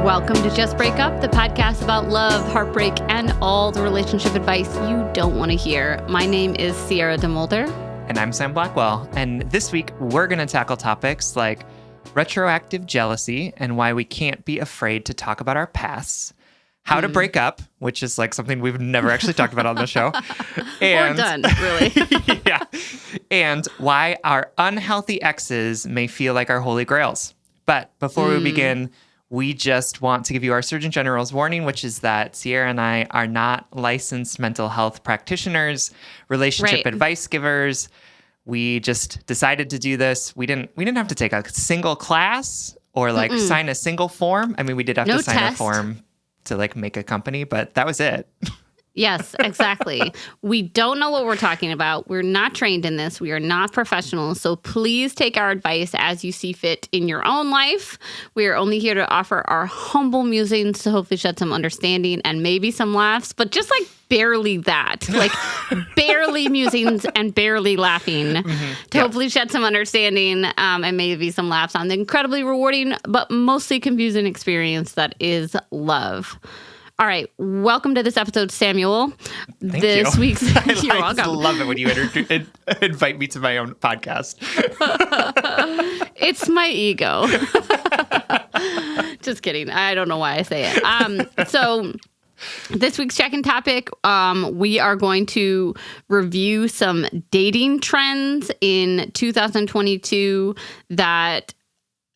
Welcome to Just Break Up, the podcast about love, heartbreak, and all the relationship advice you don't want to hear. My name is Sierra DeMulder. And I'm Sam Blackwell. And this week, we're going to tackle topics like retroactive jealousy and why we can't be afraid to talk about our pasts, how to break up, which is like something we've never actually talked about on the show. And, or done, really. Yeah. And why our unhealthy exes may feel like our holy grails. But before we begin, we just want to give you our Surgeon General's warning, which is that Sierra and I are not licensed mental health practitioners, relationship advice givers. We just decided to do this. We didn't have to take a single class or like sign a single form. I mean, we did have to sign a form to like make a company, but that was it. Yes, exactly. We don't know what we're talking about. We're not trained in this. We are not professionals. So please take our advice as you see fit in your own life. We are only here to offer our humble musings to hopefully shed some understanding and maybe some laughs, but just like barely that, like barely musings and barely laughing to hopefully shed some understanding and maybe some laughs on the incredibly rewarding, but mostly confusing experience that is love. All right, welcome to this episode, Samuel. Thank this you. Week's you're I welcome. love it when you invite me to my own podcast. It's my ego. Just kidding. I don't know why I say it. So this week's check-in topic, we are going to review some dating trends in 2022 that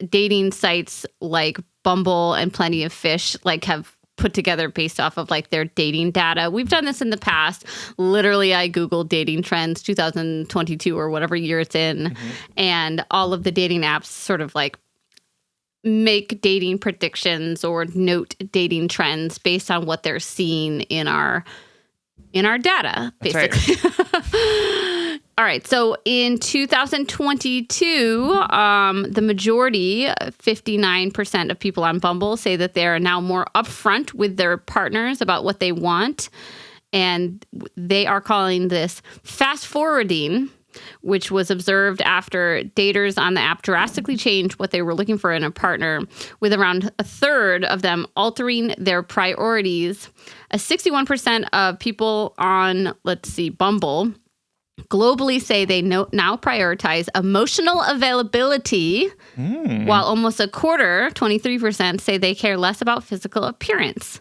dating sites like Bumble and Plenty of Fish like have put together based off of like their dating data. We've done this in the past. Literally, I Googled dating trends 2022 or whatever year it's in. And all of the dating apps sort of like make dating predictions or note dating trends based on what they're seeing in our data, basically. That's right. All right. So in 2022, the majority, 59% of people on Bumble say that they're now more upfront with their partners about what they want. And they are calling this fast forwarding, which was observed after daters on the app drastically changed what they were looking for in a partner, with around a third of them altering their priorities. 61% of people on, Bumble globally say they now prioritize emotional availability, while almost a quarter, 23%, say they care less about physical appearance.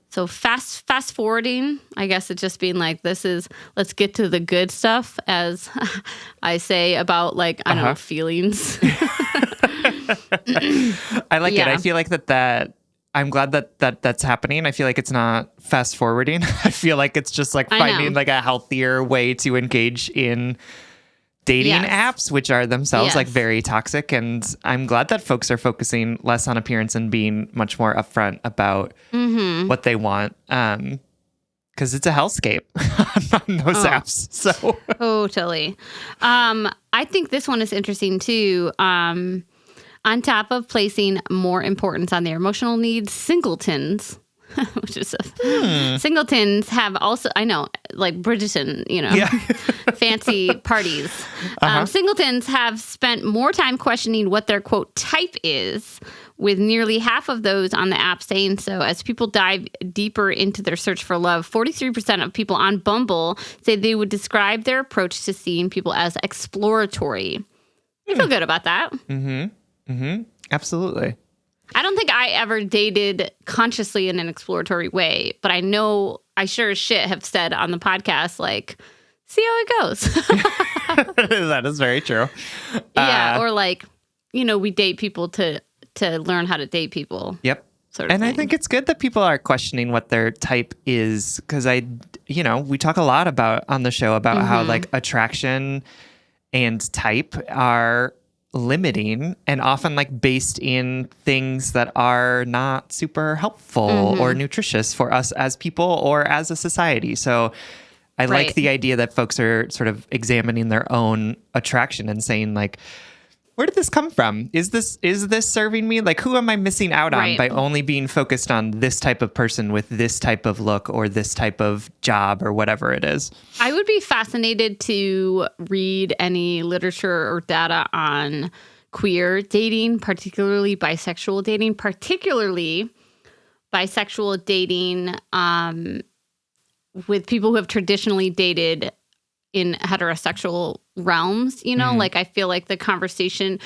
So fast forwarding, I guess it's just being like, let's get to the good stuff, as I say about like, I don't know, feelings. I like it. I feel like that I'm glad that's happening. I feel like it's not fast forwarding. I feel like it's just like finding like a healthier way to engage in dating apps, which are themselves like very toxic. And I'm glad that folks are focusing less on appearance and being much more upfront about what they want. Because it's a hellscape on those apps. So totally. I think this one is interesting too. On top of placing more importance on their emotional needs, singletons, which is singletons have also, I know, like Bridgerton, fancy parties. Singletons have spent more time questioning what their, quote, type is, with nearly half of those on the app saying so. As people dive deeper into their search for love, 43% of people on Bumble say they would describe their approach to seeing people as exploratory. I feel good about that. Absolutely. I don't think I ever dated consciously in an exploratory way, but I know I sure as shit have said on the podcast, like, see how it goes. That is very true. Yeah. Or like, we date people to learn how to date people. Yep. Sort of and thing. I think it's good that people are questioning what their type is, because we talk a lot on the show about how like attraction and type are limiting and often like based in things that are not super helpful or nutritious for us as people or as a society. So I like the idea that folks are sort of examining their own attraction and saying like, where did this come from? Is this serving me? Like, who am I missing out on by only being focused on this type of person with this type of look or this type of job or whatever it is? I would be fascinated to read any literature or data on queer dating, particularly bisexual dating, with people who have traditionally dated in heterosexual realms. Like I feel like the conversation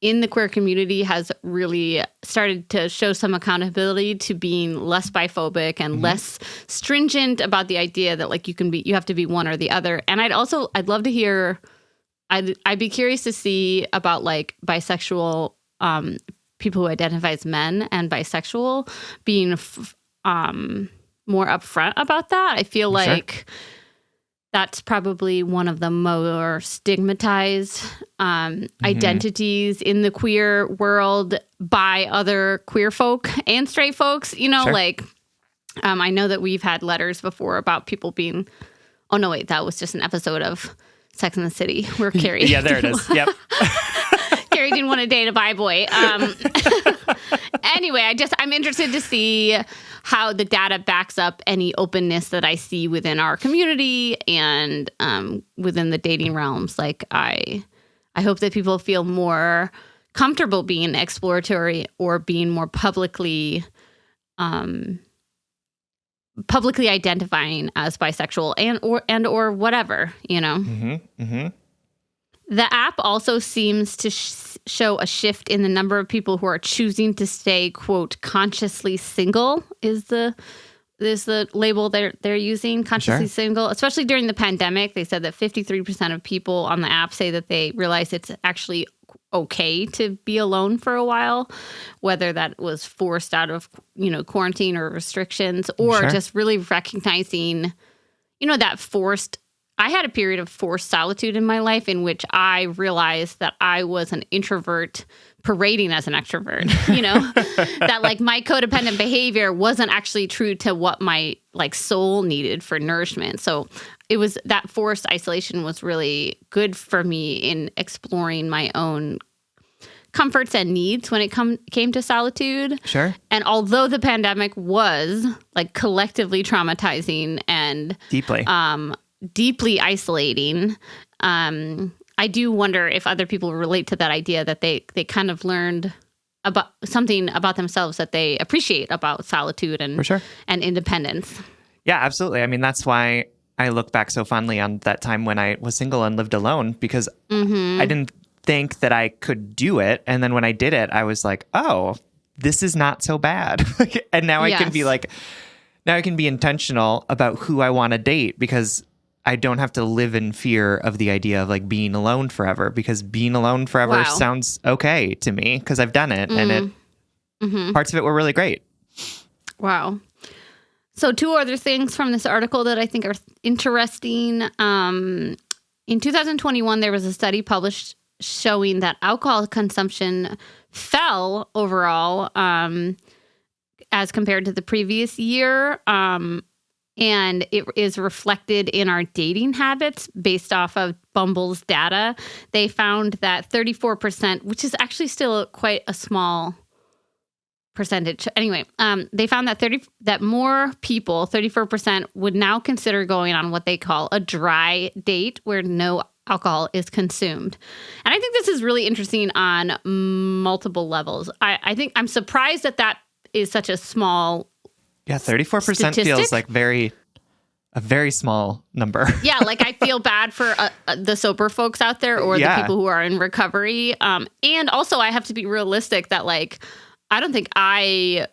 in the queer community has really started to show some accountability to being less biphobic and less stringent about the idea that like you have to be one or the other. And I'd love to hear, I'd be curious to see about like bisexual people who identify as men and bisexual being more upfront about that. I feel like that's probably one of the more stigmatized identities in the queer world by other queer folk and straight folks. Like I know that we've had letters before about people being, oh no, wait, that was just an episode of Sex and the City where Carrie. Yeah, there it is. Yep. Carrie didn't want to date a bi boy. Anyway, I'm interested to see how the data backs up any openness that I see within our community and within the dating realms. Like I hope that people feel more comfortable being exploratory or being more publicly identifying as bisexual and or whatever, The app also seems to show a shift in the number of people who are choosing to stay, quote, consciously single is the label they're using, consciously single. Especially during the pandemic, they said that 53% of people on the app say that they realize it's actually okay to be alone for a while, whether that was forced out of, quarantine or restrictions or just really recognizing, that forced. I had a period of forced solitude in my life in which I realized that I was an introvert parading as an extrovert, that like my codependent behavior wasn't actually true to what my like soul needed for nourishment. So it was that forced isolation was really good for me in exploring my own comforts and needs when it came to solitude. Sure. And although the pandemic was like collectively traumatizing and deeply isolating, I do wonder if other people relate to that idea that they kind of learned about something about themselves that they appreciate about solitude and and independence. Yeah, absolutely. I mean, that's why I look back so fondly on that time when I was single and lived alone, because I didn't think that I could do it. And then when I did it, I was like, oh, this is not so bad. And now I can be like, now I can be intentional about who I want to date, because I don't have to live in fear of the idea of like being alone forever, because being alone forever sounds okay to me because I've done it and parts of it were really great. Wow. So 2 other things from this article that I think are interesting. In 2021, there was a study published showing that alcohol consumption fell overall as compared to the previous year. And it is reflected in our dating habits based off of Bumble's data. They found that 34%, which is actually still quite a small percentage. Anyway, they found that more people, 34%, would now consider going on what they call a dry date where no alcohol is consumed. And I think this is really interesting on multiple levels. I think I'm surprised that is such a small 34% feels like a very small number. Yeah, like I feel bad for the sober folks out there or the people who are in recovery. And also I have to be realistic that like, I don't think I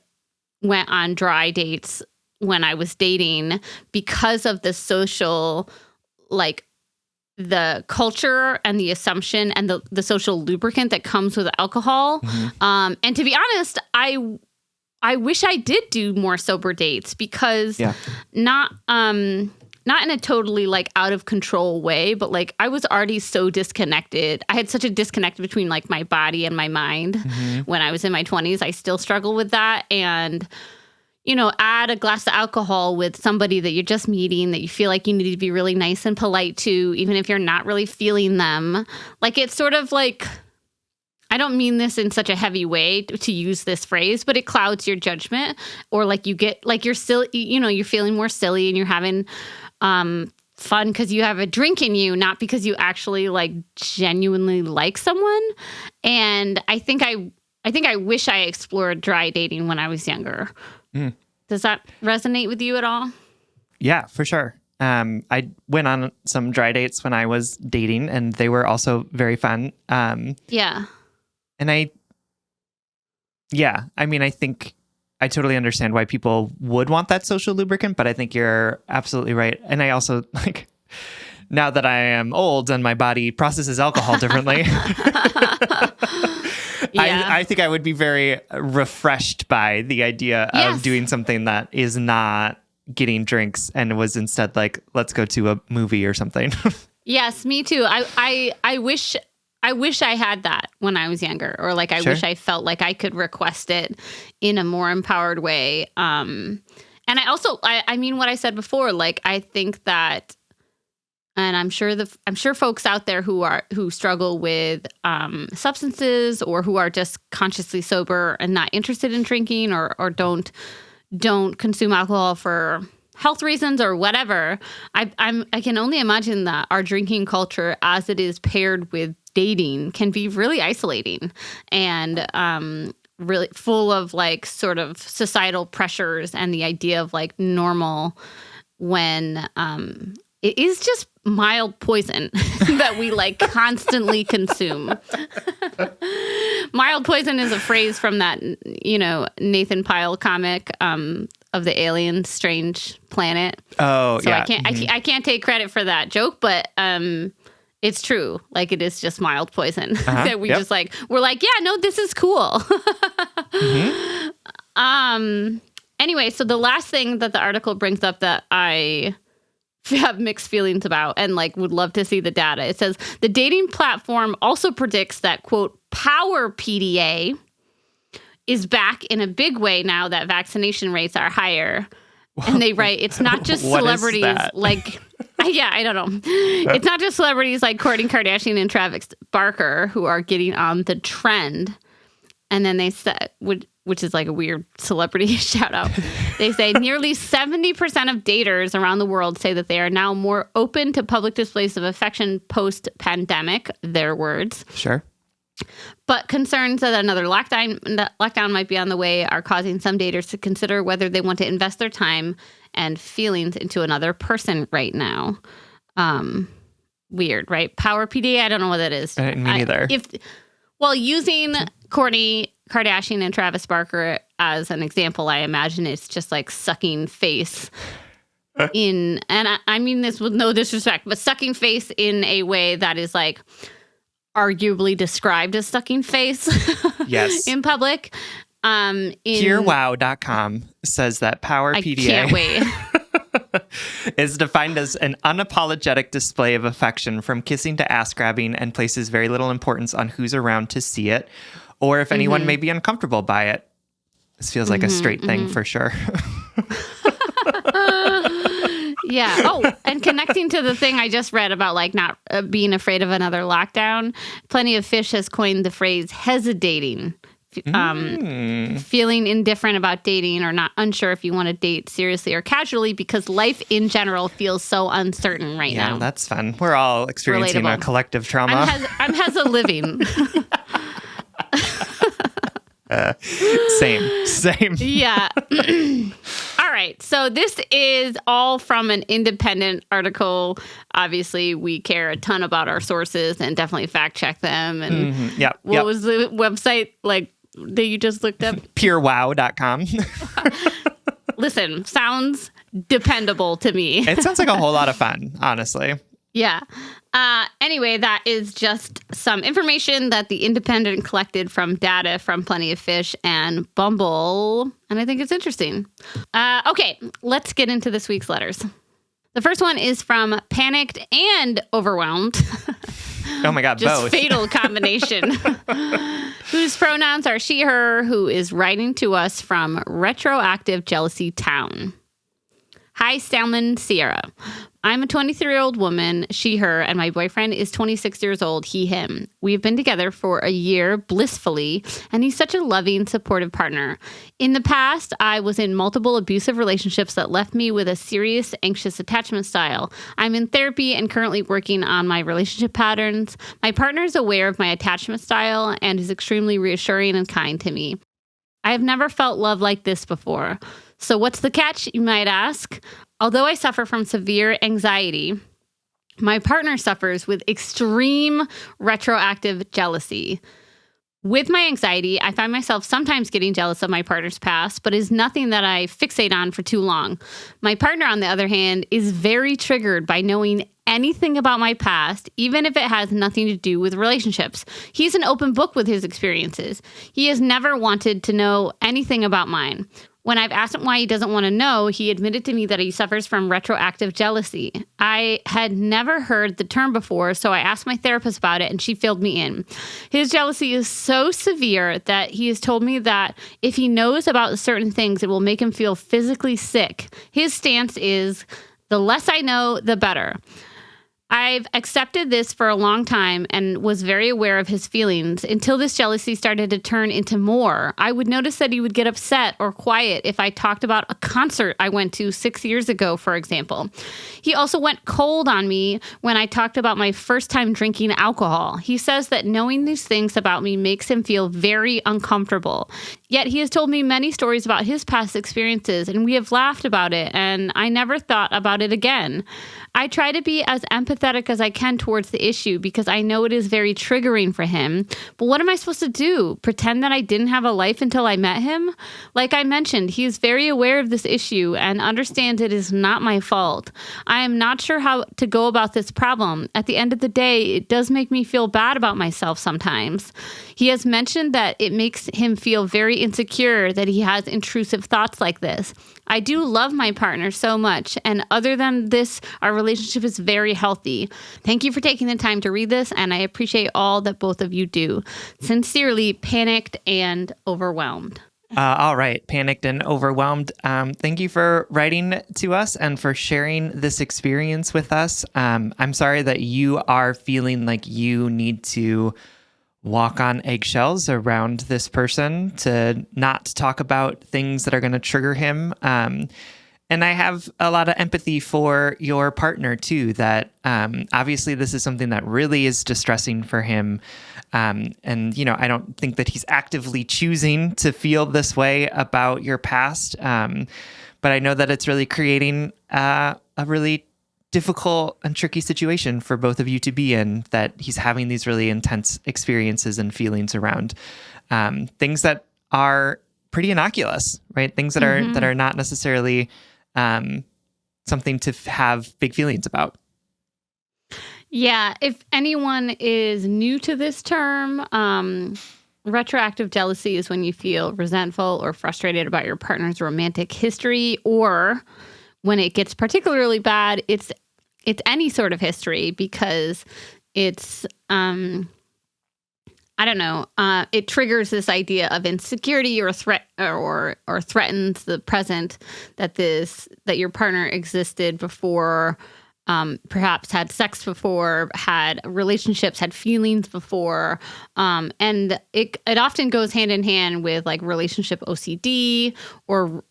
went on dry dates when I was dating because of the social, like the culture and the assumption and the social lubricant that comes with alcohol. And to be honest, I wish I did do more sober dates because not in a totally like out of control way, but like I was already so disconnected. I had such a disconnect between like my body and my mind when I was in my 20s. I still struggle with that. And, add a glass of alcohol with somebody that you're just meeting that you feel like you need to be really nice and polite to, even if you're not really feeling them. Like it's sort of like, I don't mean this in such a heavy way to use this phrase, but it clouds your judgment, or like you get like you're silly, you're feeling more silly and you're having fun because you have a drink in you, not because you actually like genuinely like someone. And I think I wish I explored dry dating when I was younger. Does that resonate with you at all? Yeah, for sure. I went on some dry dates when I was dating, and they were also very fun. Yeah. And I mean, I think I totally understand why people would want that social lubricant, but I think you're absolutely right. And I also, like, now that I am old and my body processes alcohol differently, I think I would be very refreshed by the idea of doing something that is not getting drinks and was instead like, let's go to a movie or something. Yes, me too. I wish I had that when I was younger, or like I wish I felt like I could request it in a more empowered way. And I also, I mean what I said before, like I think that, and I'm sure folks out there who struggle with substances, or who are just consciously sober and not interested in drinking, or don't consume alcohol for health reasons or whatever. I can only imagine that our drinking culture, as it is paired with dating, can be really isolating and really full of like sort of societal pressures and the idea of like normal, when it is just mild poison that we like constantly consume. Mild poison is a phrase from that, Nathan Pyle comic of the alien Strange Planet. Oh, so yeah. I can't take credit for that joke, but it's true. Like it is just mild poison that we just like, we're like, yeah, no, this is cool. Anyway, so the last thing that the article brings up that I have mixed feelings about and like would love to see the data. It says the dating platform also predicts that, quote, power PDA is back in a big way now that vaccination rates are higher. And they write, it's not just celebrities like, I don't know. It's not just celebrities like Kourtney Kardashian and Travis Barker who are getting on the trend. And then they said, which is like a weird celebrity shout out. They say nearly 70% of daters around the world say that they are now more open to public displays of affection post-pandemic, their words. Sure. But concerns that another lockdown might be on the way are causing some daters to consider whether they want to invest their time and feelings into another person right now. Weird, right? Power PDA, I don't know what that is. Me neither. Using Kourtney Kardashian and Travis Barker as an example, I imagine it's just like sucking face and I mean this with no disrespect, but sucking face in a way that is like arguably described as sucking face yes. in public. PureWow.com says that Power PDA can't wait. is defined as an unapologetic display of affection from kissing to ass grabbing, and places very little importance on who's around to see it or if anyone may be uncomfortable by it. This feels like a straight thing for sure. Yeah. Oh, and connecting to the thing I just read about like not being afraid of another lockdown, Plenty of Fish has coined the phrase hesitating, feeling indifferent about dating or not unsure if you want to date seriously or casually because life in general feels so uncertain right now. Yeah, that's fun. We're all experiencing a collective trauma. I'm living. Same. Yeah. All right. So this is all from an independent article. Obviously, we care a ton about our sources and definitely fact check them. And what was the website like that you just looked up? PureWow.com. Listen, sounds dependable to me. It sounds like a whole lot of fun, honestly. Yeah. Anyway, that is just some information that the Independent collected from data from Plenty of Fish and Bumble, and I think it's interesting. Okay, let's get into this week's letters. The first one is from Panicked and Overwhelmed. Oh my God, just both. Fatal combination. Whose pronouns are she, her, who is writing to us from Retroactive Jealousy Town. Hi, Salmon Sierra. I'm a 23-year-old woman, she, her, and my boyfriend is 26 years old, he, him. We've been together for a year blissfully, and he's such a loving, supportive partner. In the past, I was in multiple abusive relationships that left me with a serious, anxious attachment style. I'm in therapy and currently working on my relationship patterns. My partner is aware of my attachment style and is extremely reassuring and kind to me. I have never felt love like this before. So what's the catch, you might ask? Although I suffer from severe anxiety, my partner suffers with extreme retroactive jealousy. With my anxiety, I find myself sometimes getting jealous of my partner's past, but is nothing that I fixate on for too long. My partner, on the other hand, is very triggered by knowing anything about my past, even if it has nothing to do with relationships. He's an open book with his experiences. He has never wanted to know anything about mine. When I've asked him why he doesn't want to know, he admitted to me that he suffers from retroactive jealousy. I had never heard the term before, so I asked my therapist about it, and she filled me in. His jealousy is so severe that he has told me that if he knows about certain things, it will make him feel physically sick. His stance is, the less I know, the better. I've accepted this for a long time and was very aware of his feelings until this jealousy started to turn into more. I would notice that he would get upset or quiet if I talked about a concert I went to 6 years ago, for example. He also went cold on me when I talked about my first time drinking alcohol. He says that knowing these things about me makes him feel very uncomfortable. Yet he has told me many stories about his past experiences, and we have laughed about it, and I never thought about it again. I try to be as empathetic as I can towards the issue because I know it is very triggering for him. But what am I supposed to do? Pretend that I didn't have a life until I met him? Like I mentioned, he is very aware of this issue and understands it is not my fault. I am not sure how to go about this problem. At the end of the day, it does make me feel bad about myself sometimes. He has mentioned that it makes him feel very insecure that he has intrusive thoughts like this. I do love my partner so much, and other than this, our relationship is very healthy. Thank you for taking the time to read this, and I appreciate all that both of you do. Sincerely, Panicked and Overwhelmed. All right, Panicked and Overwhelmed. Thank you for writing to us and for sharing this experience with us. I'm sorry that you are feeling like you need to walk on eggshells around this person to not talk about things that are going to trigger him. And I have a lot of empathy for your partner too, that obviously this is something that really is distressing for him. And, you know, I don't think that he's actively choosing to feel this way about your past. But I know that it's really creating a really difficult and tricky situation for both of you to be in, that he's having these really intense experiences and feelings around things that are pretty innocuous, right? Things that are not necessarily something to have big feelings about. Yeah, if anyone is new to this term, retroactive jealousy is when you feel resentful or frustrated about your partner's romantic history, or when it gets particularly bad, it's any sort of history, because it's I don't know, it triggers this idea of insecurity or threat, or threatens the present that your partner existed before, perhaps had sex before, had relationships, had feelings before, and it often goes hand in hand with like relationship OCD or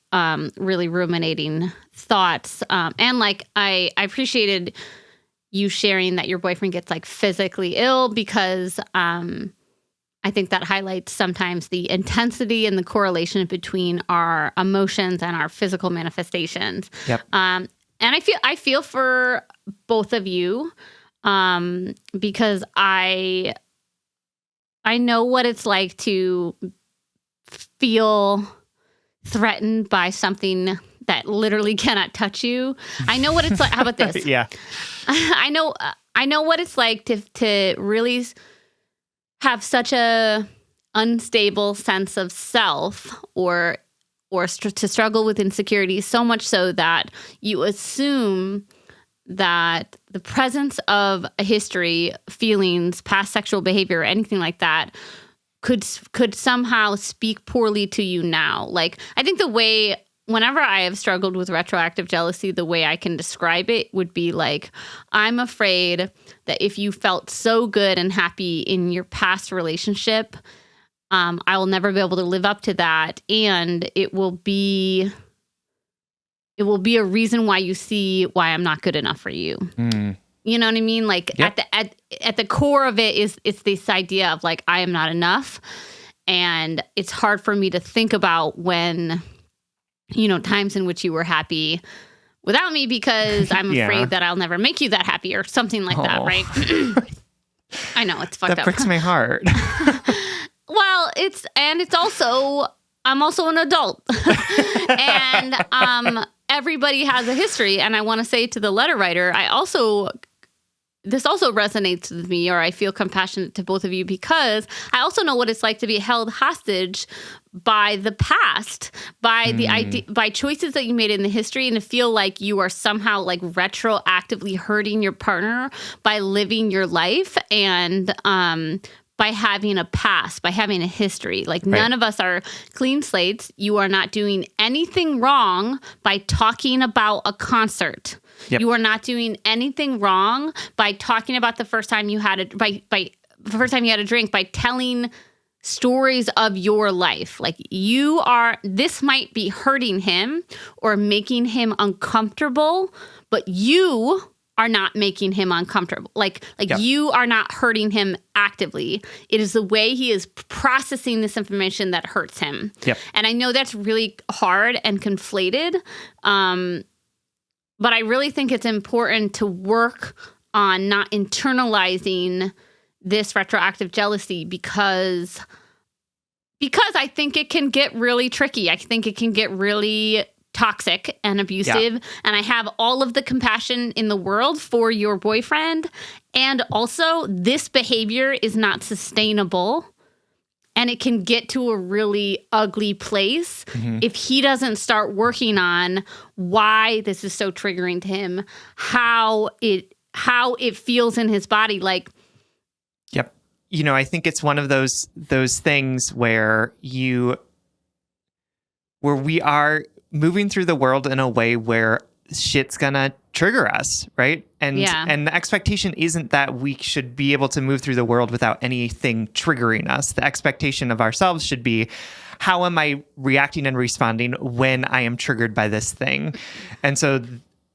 really ruminating thoughts. And like I appreciated you sharing that your boyfriend gets like physically ill, because I think that highlights sometimes the intensity and the correlation between our emotions and our physical manifestations. Yep. And I feel for both of you, because I know what it's like to feel threatened by something that literally cannot touch you. I know what it's like. How about this? Yeah. I know what it's like to really have such a unstable sense of self, or to struggle with insecurity, so much so that you assume that the presence of a history, feelings, past sexual behavior, or anything like that could somehow speak poorly to you now. Like, I think the way whenever I have struggled with retroactive jealousy, the way I can describe it would be like, I'm afraid that if you felt so good and happy in your past relationship, I will never be able to live up to that. And it will be a reason why you see why I'm not good enough for you. You know what I mean? Like Yep. at the core of it it's this idea of like, I am not enough. And it's hard for me to think about when, times in which you were happy without me because I'm Yeah. afraid that I'll never make you that happy or something like that, right? I know, it's fucked That up. breaks my heart. Well, it's also, I'm also an adult. And everybody has a history. And I want to say to the letter writer, this also resonates with me, or I feel compassionate to both of you because I also know what it's like to be held hostage by the past, by the idea, by choices that you made in the history, and to feel like you are somehow like retroactively hurting your partner by living your life and by having a past, by having a history. Like none of us are clean slates. You are not doing anything wrong by talking about a concert. Yep. You are not doing anything wrong by talking about the first time you had the first time you had a drink, by telling stories of your life. Like this might be hurting him or making him uncomfortable, but you are not making him uncomfortable. Like yep. You are not hurting him actively. It is the way he is processing this information that hurts him. Yep. And I know that's really hard and conflated. But I really think it's important to work on not internalizing this retroactive jealousy because I think it can get really tricky. I think it can get really toxic and abusive. Yeah. And I have all of the compassion in the world for your boyfriend. And also, this behavior is not sustainable. And it can get to a really ugly place if he doesn't start working on why this is so triggering to him, how it feels in his body. Like, yep. I think it's one of those things where we are moving through the world in a way where shit's gonna trigger us, right? And the expectation isn't that we should be able to move through the world without anything triggering us. The expectation of ourselves should be, how am I reacting and responding when I am triggered by this thing? And so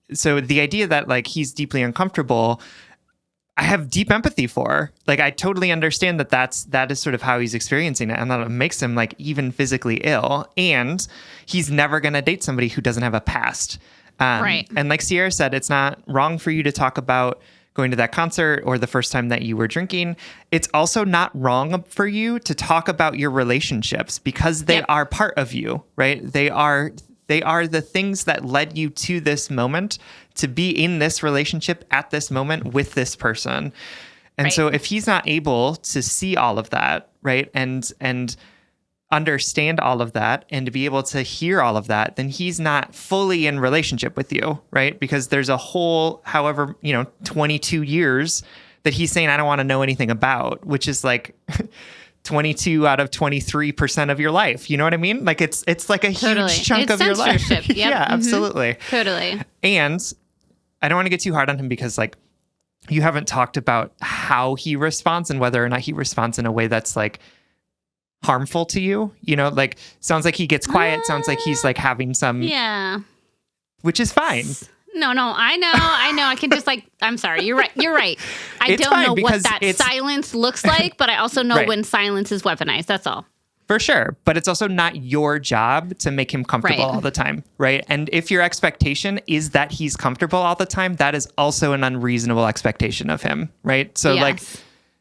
the idea that like he's deeply uncomfortable, I have deep empathy for. Like, I totally understand that is sort of how he's experiencing it, and that it makes him like even physically ill. And he's never gonna date somebody who doesn't have a past. Right. And like Sierra said, it's not wrong for you to talk about going to that concert or the first time that you were drinking. It's also not wrong for you to talk about your relationships because they are part of you, right? They are the things that led you to this moment, to be in this relationship at this moment with this person. And so if he's not able to see all of that, right, and understand all of that and to be able to hear all of that, then he's not fully in relationship with you, right? Because there's a whole, 22 years that he's saying, I don't want to know anything about, which is like 22 out of 23% of your life. You know what I mean? Like it's like a huge chunk of your life. Yep. Yeah, absolutely. Totally. And I don't want to get too hard on him because like you haven't talked about how he responds and whether or not he responds in a way that's like harmful to you, like sounds like he gets quiet, sounds like he's like having some, which is fine. No, I know. I can just like, I'm sorry. You're right. I it's don't know what that silence looks like, but I also know when silence is weaponized. That's all. For sure. But it's also not your job to make him comfortable all the time, right? And if your expectation is that he's comfortable all the time, that is also an unreasonable expectation of him, right? So like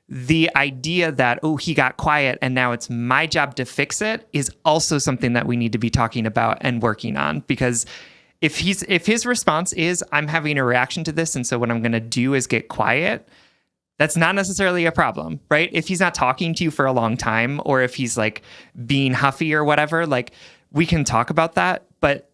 the idea that, he got quiet and now it's my job to fix it is also something that we need to be talking about and working on. Because if his response is, I'm having a reaction to this, and so what I'm going to do is get quiet, that's not necessarily a problem, right? If he's not talking to you for a long time, or if he's like being huffy or whatever, like we can talk about that. But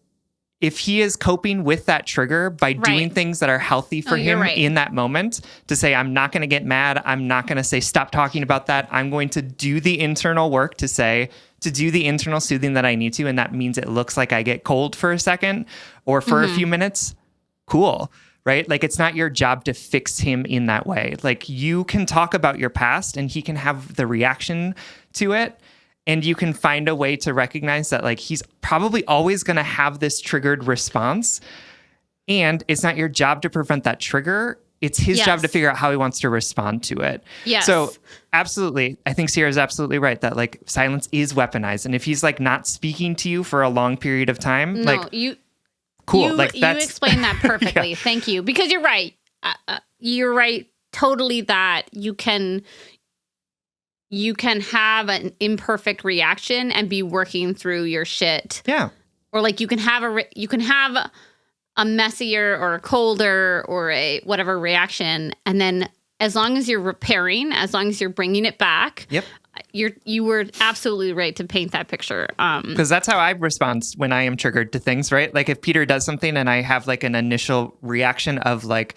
if he is coping with that trigger by doing things that are healthy for him in that moment, to say, I'm not going to get mad. I'm not going to say, stop talking about that. I'm going to do the internal work to say, to do the internal soothing that I need to, and that means it looks like I get cold for a second or for a few minutes, cool, right? Like, it's not your job to fix him in that way. Like, you can talk about your past and he can have the reaction to it. And you can find a way to recognize that, like, he's probably always going to have this triggered response. And it's not your job to prevent that trigger. It's his job to figure out how he wants to respond to it. Yes. So absolutely, I think Sierra's absolutely right that, like, silence is weaponized. And if he's, like, not speaking to you for a long period of time, cool. You explained that perfectly. Thank you. Because you're right. You're right totally that you can have an imperfect reaction and be working through your shit. Yeah. Or like you can have a messier or a colder or a whatever reaction, and then as long as you're repairing, as long as you're bringing it back, you were absolutely right to paint that picture. Because that's how I respond when I am triggered to things, right? Like, if Peter does something and I have like an initial reaction of like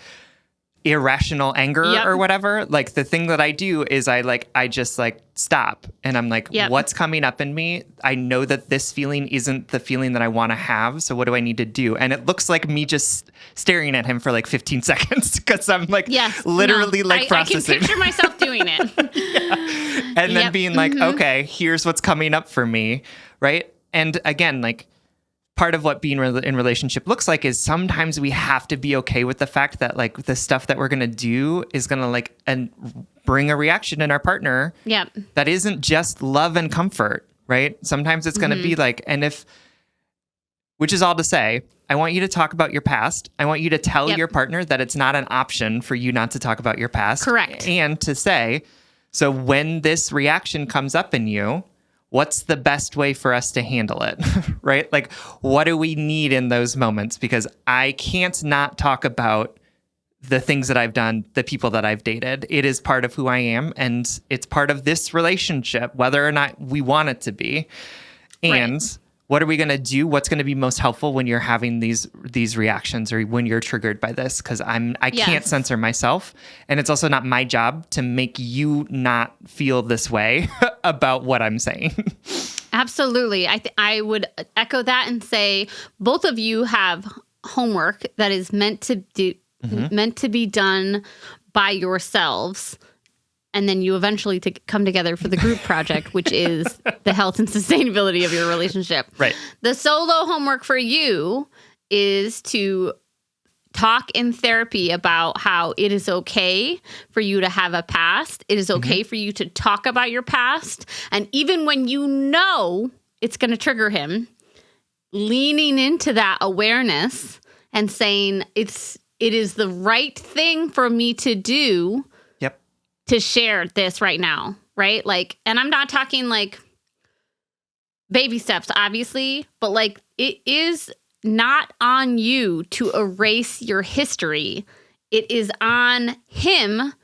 irrational anger or whatever, like, the thing that I do is I just like stop and I'm like, what's coming up in me? I know that this feeling isn't the feeling that I want to have. So what do I need to do? And it looks like me just staring at him for like 15 seconds because I'm like literally processing. I can picture myself doing it. And then being like, okay, here's what's coming up for me. Right. And again, like, part of what being in relationship looks like is sometimes we have to be okay with the fact that, like, the stuff that we're going to do is going to, like, and bring a reaction in our partner that isn't just love and comfort, right? Sometimes it's going to be like, which is all to say, I want you to talk about your past. I want you to tell your partner that it's not an option for you not to talk about your past. Correct. And to say, so when this reaction comes up in you, what's the best way for us to handle it, right? Like, what do we need in those moments? Because I can't not talk about the things that I've done, the people that I've dated. It is part of who I am, and it's part of this relationship, whether or not we want it to be. And what are we going to do? What's going to be most helpful when you're having these reactions or when you're triggered by this? Because I can't censor myself. And it's also not my job to make you not feel this way about what I'm saying. Absolutely. I would echo that and say both of you have homework that is meant to be done by yourselves. And then you eventually come together for the group project, which is the health and sustainability of your relationship. Right. The solo homework for you is to talk in therapy about how it is okay for you to have a past. It is okay for you to talk about your past. And even when you know it's going to trigger him, leaning into that awareness and saying it is the right thing for me to do to share this right now, right? Like, and I'm not talking like baby steps, obviously, but like, it is not on you to erase your history. It is on him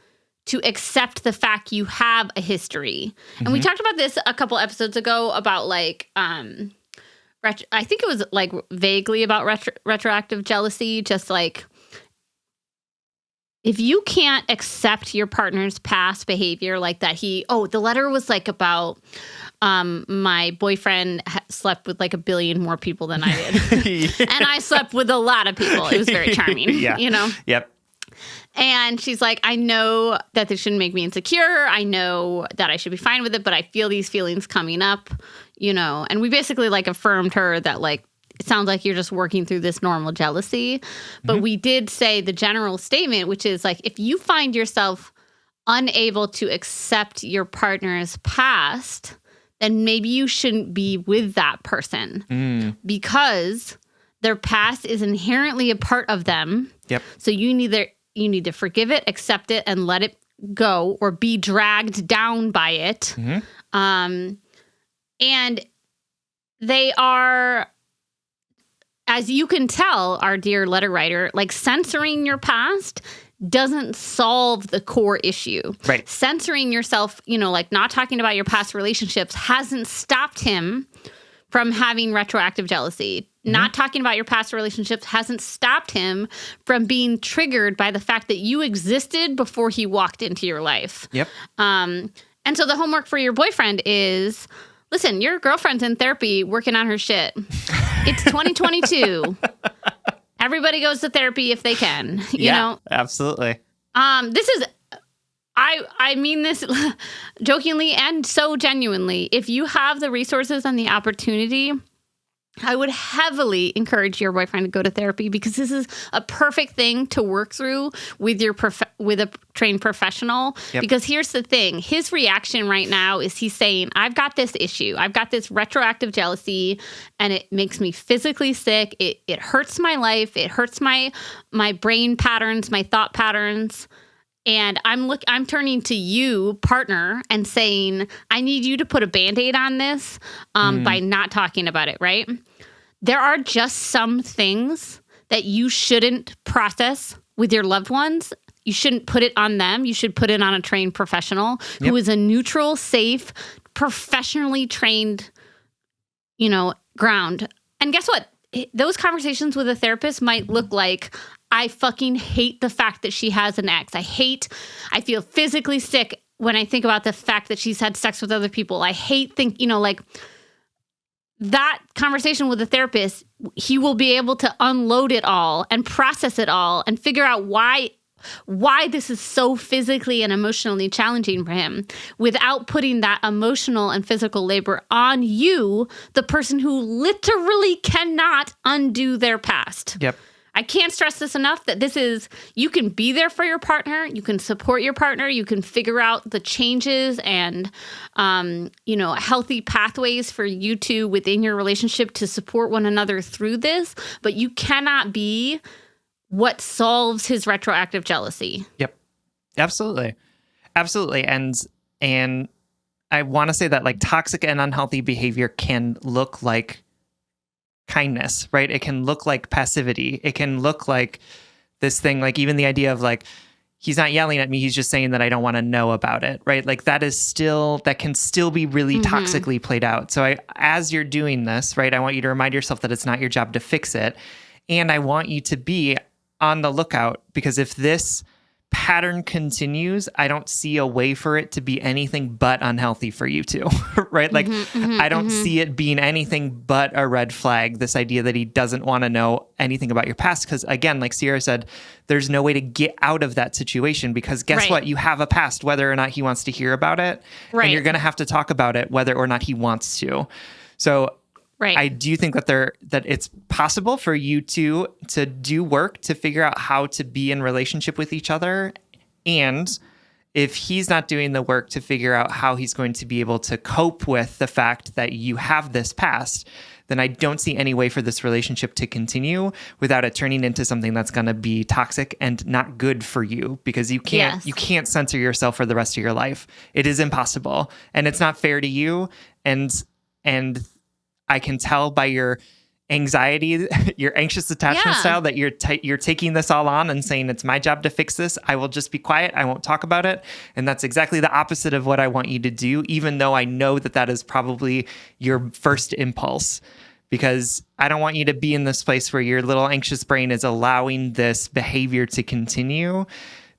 to accept the fact you have a history. And we talked about this a couple episodes ago about like, I think it was like vaguely about retroactive jealousy, just like, if you can't accept your partner's past behavior like that, the letter was like about my boyfriend slept with like 1 billion more people than I did. And I slept with a lot of people. It was very charming, you know? Yep. And she's like, I know that this shouldn't make me insecure. I know that I should be fine with it, but I feel these feelings coming up, you know? And we basically like affirmed her that like, it sounds like you're just working through this normal jealousy. But we did say the general statement, which is like, if you find yourself unable to accept your partner's past, then maybe you shouldn't be with that person because their past is inherently a part of them. Yep. So you need to forgive it, accept it, and let it go or be dragged down by it. And they are, as you can tell, our dear letter writer, like censoring your past doesn't solve the core issue. Right. Censoring yourself, you know, like not talking about your past relationships hasn't stopped him from having retroactive jealousy. Not talking about your past relationships hasn't stopped him from being triggered by the fact that you existed before he walked into your life. Yep. And so the homework for your boyfriend is listen, your girlfriend's in therapy working on her shit. It's 2022. Everybody goes to therapy if they can, you know? Absolutely. This is, I mean this jokingly and so genuinely. If you have the resources and the opportunity, I would heavily encourage your boyfriend to go to therapy, because this is a perfect thing to work through with your with a trained professional. Yep. Because here's the thing. His reaction right now is he's saying, I've got this issue. I've got this retroactive jealousy, and it makes me physically sick. It hurts my life. It hurts my brain patterns, my thought patterns. And I'm turning to you, partner, and saying, I need you to put a Band-Aid on this by not talking about it, right? There are just some things that you shouldn't process with your loved ones. You shouldn't put it on them. You should put it on a trained professional who is a neutral, safe, professionally trained, ground. And guess what? Those conversations with a therapist might look like, I fucking hate the fact that she has an ex. I feel physically sick when I think about the fact that she's had sex with other people. I hate that conversation with a therapist. He will be able to unload it all and process it all and figure out why this is so physically and emotionally challenging for him, without putting that emotional and physical labor on you, the person who literally cannot undo their past. Yep. I can't stress this enough, that you can be there for your partner. You can support your partner. You can figure out the changes and, healthy pathways for you two within your relationship to support one another through this. But you cannot be what solves his retroactive jealousy. Yep. Absolutely. Absolutely. And I want to say that like toxic and unhealthy behavior can look like kindness, right? It can look like passivity. It can look like this thing, like even the idea of like, he's not yelling at me, he's just saying that I don't want to know about it, right? Like that can still be really toxically played out. So as you're doing this, right, I want you to remind yourself that it's not your job to fix it. And I want you to be on the lookout, because if this pattern continues, I don't see a way for it to be anything but unhealthy for you two, right? Like I don't see it being anything but a red flag, this idea that he doesn't want to know anything about your past. Because again, like Sierra said, there's no way to get out of that situation, because guess what? You have a past, whether or not he wants to hear about it. Right. And you're going to have to talk about it, whether or not he wants to. So I do think that it's possible for you two to do work to figure out how to be in relationship with each other. And if he's not doing the work to figure out how he's going to be able to cope with the fact that you have this past, then I don't see any way for this relationship to continue without it turning into something that's going to be toxic and not good for you, because you can't censor yourself for the rest of your life. It is impossible, and it's not fair to you. And I can tell by your anxiety, your anxious attachment style, that you're taking this all on and saying, it's my job to fix this. I will just be quiet. I won't talk about it. And that's exactly the opposite of what I want you to do, even though I know that is probably your first impulse, because I don't want you to be in this place where your little anxious brain is allowing this behavior to continue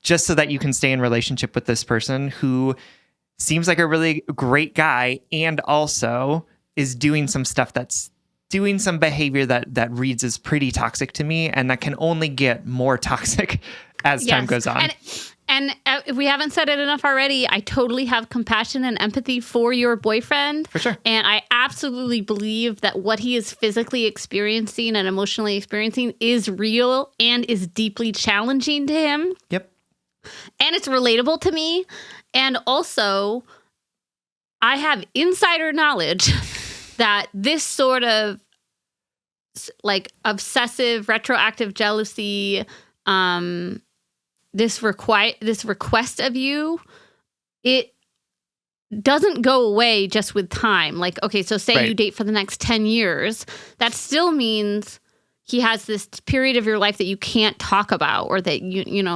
just so that you can stay in relationship with this person who seems like a really great guy and also is doing some stuff that's doing some behavior that reads as pretty toxic to me, and that can only get more toxic as time goes on. And if we haven't said it enough already, I totally have compassion and empathy for your boyfriend. For sure. And I absolutely believe that what he is physically experiencing and emotionally experiencing is real and is deeply challenging to him. Yep. And it's relatable to me. And also, I have insider knowledge that this sort of like obsessive retroactive jealousy, this request of you, it doesn't go away just with time. Like, okay, so say you date for the next 10 years, that still means he has this period of your life that you can't talk about, or that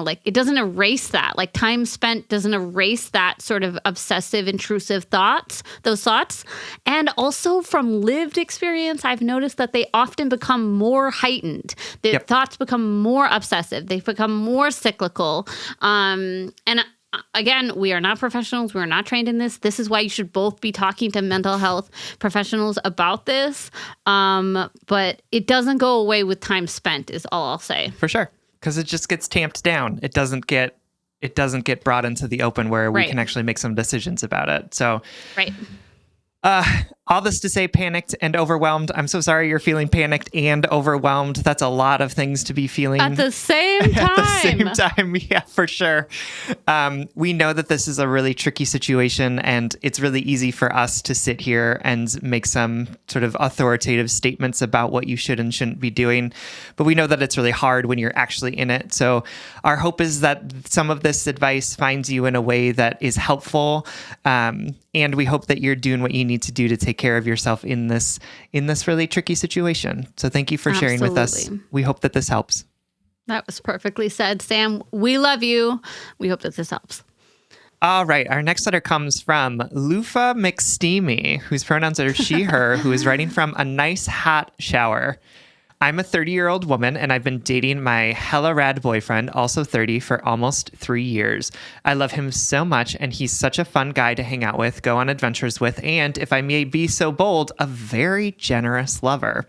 like it doesn't erase that. Like time spent doesn't erase that sort of obsessive, intrusive those thoughts. And also from lived experience, I've noticed that they often become more heightened. The thoughts become more obsessive. They become more cyclical. And again, we are not professionals. We're not trained in this. This is why you should both be talking to mental health professionals about this. But it doesn't go away with time spent is all I'll say. For sure. Because it just gets tamped down. It doesn't get brought into the open where we can actually make some decisions about it. So, right. All this to say, panicked and overwhelmed. I'm so sorry you're feeling panicked and overwhelmed. That's a lot of things to be feeling at the same time. At the same time, yeah, for sure. We know that this is a really tricky situation, and it's really easy for us to sit here and make some sort of authoritative statements about what you should and shouldn't be doing. But we know that it's really hard when you're actually in it. So our hope is that some of this advice finds you in a way that is helpful. And we hope that you're doing what you need to do to take care of yourself in this really tricky situation. So thank you for sharing with us. We hope that this helps. That was perfectly said, Sam. We love you. We hope that this helps. All right. Our next letter comes from Lufa McSteamy, whose pronouns are she, her, who is writing from a nice hot shower. I'm a 30-year-old woman, and I've been dating my hella rad boyfriend, also 30, for almost 3 years. I love him so much, and he's such a fun guy to hang out with, go on adventures with, and, if I may be so bold, a very generous lover.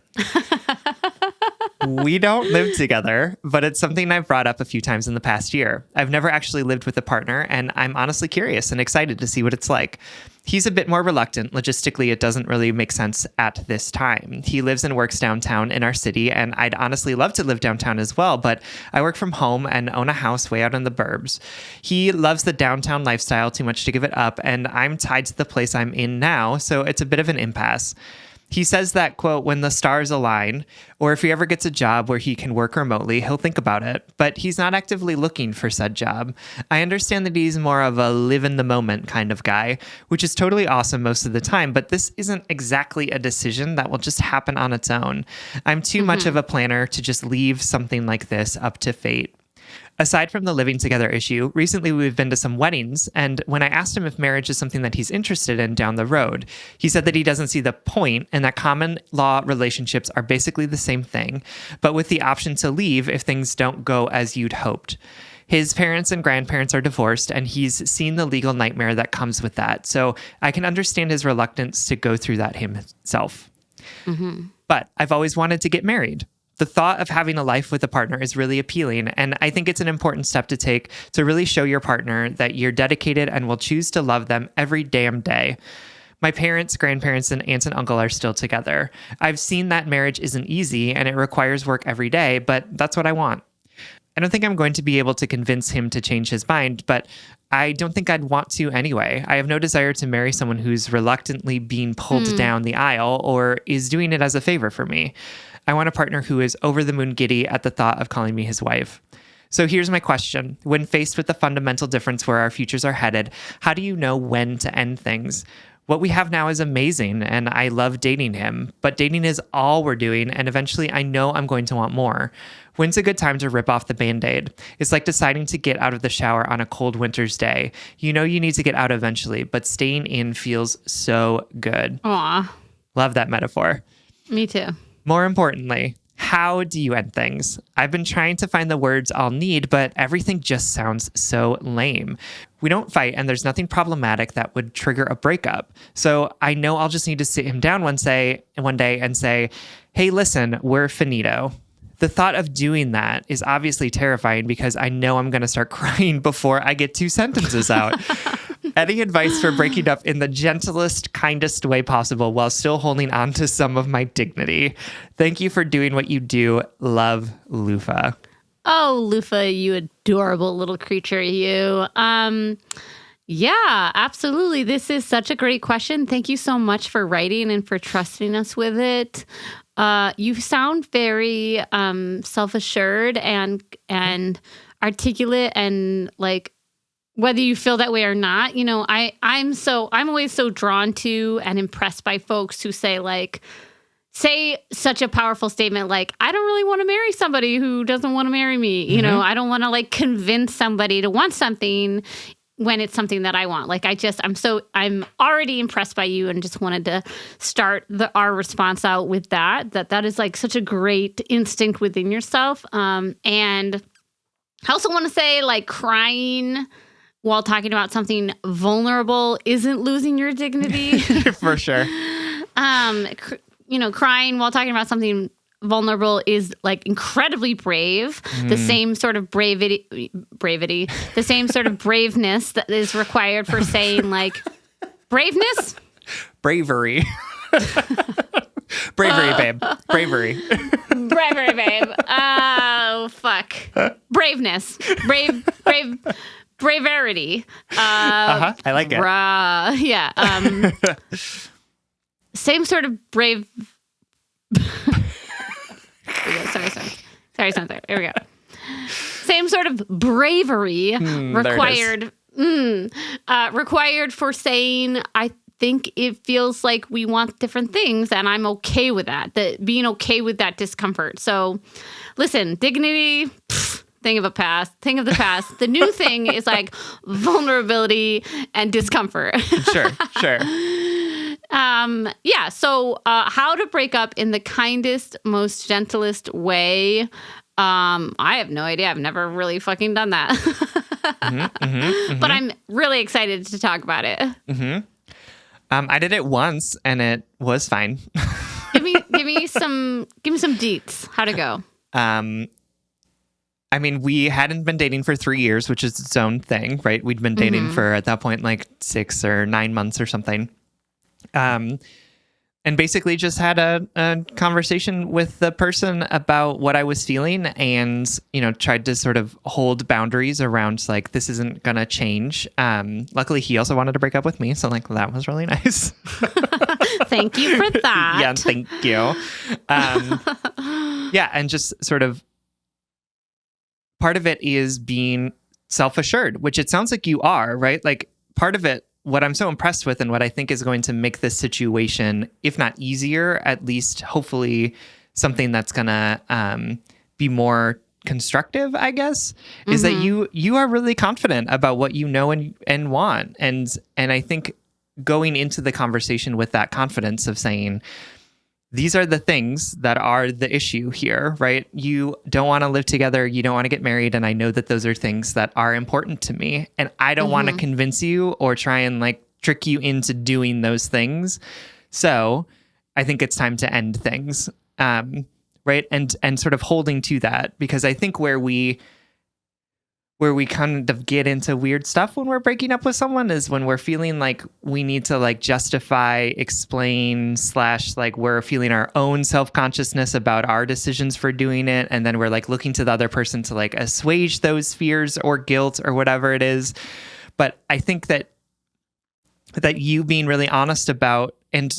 We don't live together, but it's something I've brought up a few times in the past year. I've never actually lived with a partner, and I'm honestly curious and excited to see what it's like. He's a bit more reluctant. Logistically, it doesn't really make sense at this time. He lives and works downtown in our city, and I'd honestly love to live downtown as well, but I work from home and own a house way out in the burbs. He loves the downtown lifestyle too much to give it up, and I'm tied to the place I'm in now, so it's a bit of an impasse. He says that, quote, when the stars align, or if he ever gets a job where he can work remotely, he'll think about it, but he's not actively looking for said job. I understand that he's more of a live in the moment kind of guy, which is totally awesome most of the time, but this isn't exactly a decision that will just happen on its own. I'm too much of a planner to just leave something like this up to fate. Aside from the living together issue, recently we've been to some weddings, and when I asked him if marriage is something that he's interested in down the road, he said that he doesn't see the point and that common law relationships are basically the same thing, but with the option to leave if things don't go as you'd hoped. His parents and grandparents are divorced, and he's seen the legal nightmare that comes with that, so I can understand his reluctance to go through that himself. But I've always wanted to get married. The thought of having a life with a partner is really appealing, and I think it's an important step to take to really show your partner that you're dedicated and will choose to love them every damn day. My parents, grandparents, and aunts and uncle are still together. I've seen that marriage isn't easy and it requires work every day, but that's what I want. I don't think I'm going to be able to convince him to change his mind, but I don't think I'd want to anyway. I have no desire to marry someone who's reluctantly being pulled down the aisle or is doing it as a favor for me. I want a partner who is over the moon giddy at the thought of calling me his wife. So here's my question. When faced with the fundamental difference where our futures are headed, how do you know when to end things? What we have now is amazing, and I love dating him, but dating is all we're doing, and eventually I know I'm going to want more. When's a good time to rip off the Band-Aid? It's like deciding to get out of the shower on a cold winter's day. You know you need to get out eventually, but staying in feels so good. Aw. Love that metaphor. Me too. More importantly, how do you end things? I've been trying to find the words I'll need, but everything just sounds so lame. We don't fight, and there's nothing problematic that would trigger a breakup. So I know I'll just need to sit him down one day and say, hey, listen, we're finito. The thought of doing that is obviously terrifying because I know I'm going to start crying before I get 2 sentences out. Any advice for breaking up in the gentlest, kindest way possible while still holding on to some of my dignity? Thank you for doing what you do. Love, Lufa. Oh, Lufa, you adorable little creature, you. Yeah, absolutely. This is such a great question. Thank you so much for writing and for trusting us with it. You sound very self-assured and articulate, and like, whether you feel that way or not, you know, I'm always so drawn to and impressed by folks who say such a powerful statement like, I don't really want to marry somebody who doesn't want to marry me. You know, I don't want to like convince somebody to want something when it's something that I want. Like, I'm already impressed by you, and just wanted to start our response out with that is like such a great instinct within yourself. And I also want to say, like, crying while talking about something vulnerable isn't losing your dignity. For sure. Crying while talking about something vulnerable is like incredibly brave. The same sort of bravity, the same sort of braveness that is required for saying like braveness. Bravery. Bravery, babe. Bravery. Bravery, babe. Oh, fuck. Braveness. Braverity. I like it. Yeah. Same sort of brave. Sorry. Here we go. Same sort of bravery required for saying, I think it feels like we want different things, and I'm okay with that. Being okay with that discomfort. So, listen, dignity. Thing of the past. The new thing is like vulnerability and discomfort. Sure. Yeah. So, how to break up in the kindest, most gentlest way. I have no idea. I've never really fucking done that. But I'm really excited to talk about it. I did it once and it was fine. Give me some deets. How'd it go? I mean, we hadn't been dating for 3 years, which is its own thing, right? We'd been dating for, at that point, like 6 or 9 months or something. And basically just had a conversation with the person about what I was feeling and, tried to sort of hold boundaries around like, this isn't going to change. Luckily, he also wanted to break up with me. So like, that was really nice. Thank you for that. Yeah, thank you. Yeah, and just sort of part of it is being self-assured, which it sounds like you are, right? Like part of it, what I'm so impressed with and what I think is going to make this situation, if not easier, at least hopefully something that's going to be more constructive, I guess, is that you are really confident about what you know and want. And I think going into the conversation with that confidence of saying, these are the things that are the issue here, right? You don't want to live together. You don't want to get married. And I know that those are things that are important to me. And I don't want to convince you or try and like trick you into doing those things. So I think it's time to end things, right? And sort of holding to that, because I think where we kind of get into weird stuff when we're breaking up with someone is when we're feeling like we need to like justify, explain, / like we're feeling our own self-consciousness about our decisions for doing it. And then we're like looking to the other person to like assuage those fears or guilt or whatever it is. But I think that you being really honest about and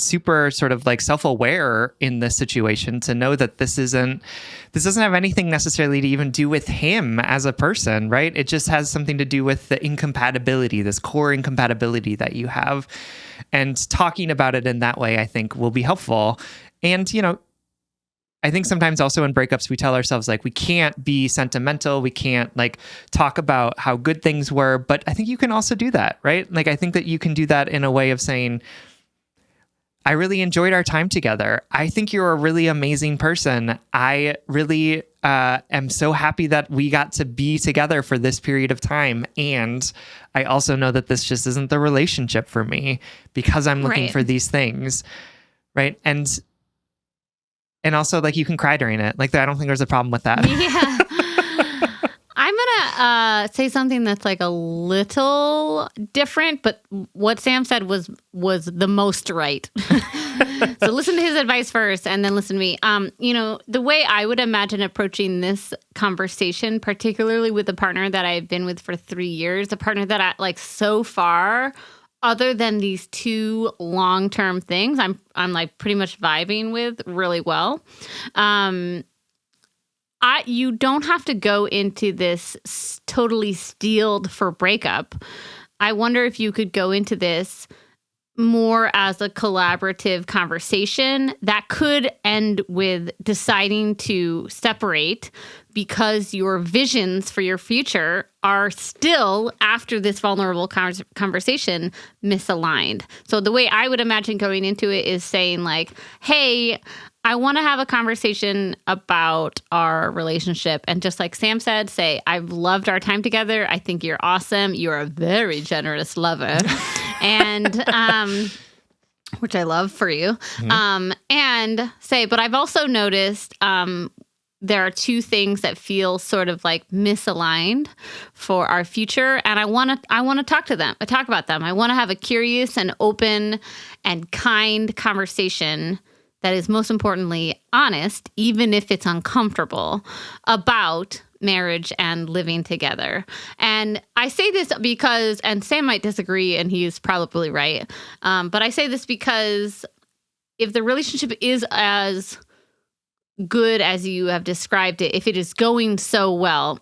super sort of like self-aware in this situation to know that this doesn't have anything necessarily to even do with him as a person, right? It just has something to do with the incompatibility, this core incompatibility that you have. And talking about it in that way, I think, will be helpful. And, I think sometimes also in breakups, we tell ourselves like, we can't be sentimental. We can't like talk about how good things were, but I think you can also do that, right? Like, I think that you can do that in a way of saying, I really enjoyed our time together. I think you're a really amazing person. I really am so happy that we got to be together for this period of time. And I also know that this just isn't the relationship for me because I'm looking for these things. Right. And also like you can cry during it. Like I don't think there's a problem with that. Yeah. I'm going to say something that's like a little different, but what Sam said was the most right. So listen to his advice first and then listen to me. The way I would imagine approaching this conversation, particularly with a partner that I've been with for 3 years, a partner that I like so far, other than these 2 long-term things, I'm like pretty much vibing with really well. You don't have to go into this totally steeled for breakup. I wonder if you could go into this more as a collaborative conversation that could end with deciding to separate because your visions for your future are still, after this vulnerable conversation, misaligned. So the way I would imagine going into it is saying like, hey, I want to have a conversation about our relationship. And just like Sam said, say, I've loved our time together. I think you're awesome. You're a very generous lover. And, which I love for you. And say, but I've also noticed, there are two things that feel sort of like misaligned for our future. And I want to talk about them. I want to have a curious and open and kind conversation that is most importantly honest, even if it's uncomfortable, about marriage and living together. And I say this because, and Sam might disagree, and he's probably right, but I say this because if the relationship is as good as you have described it, if it is going so well,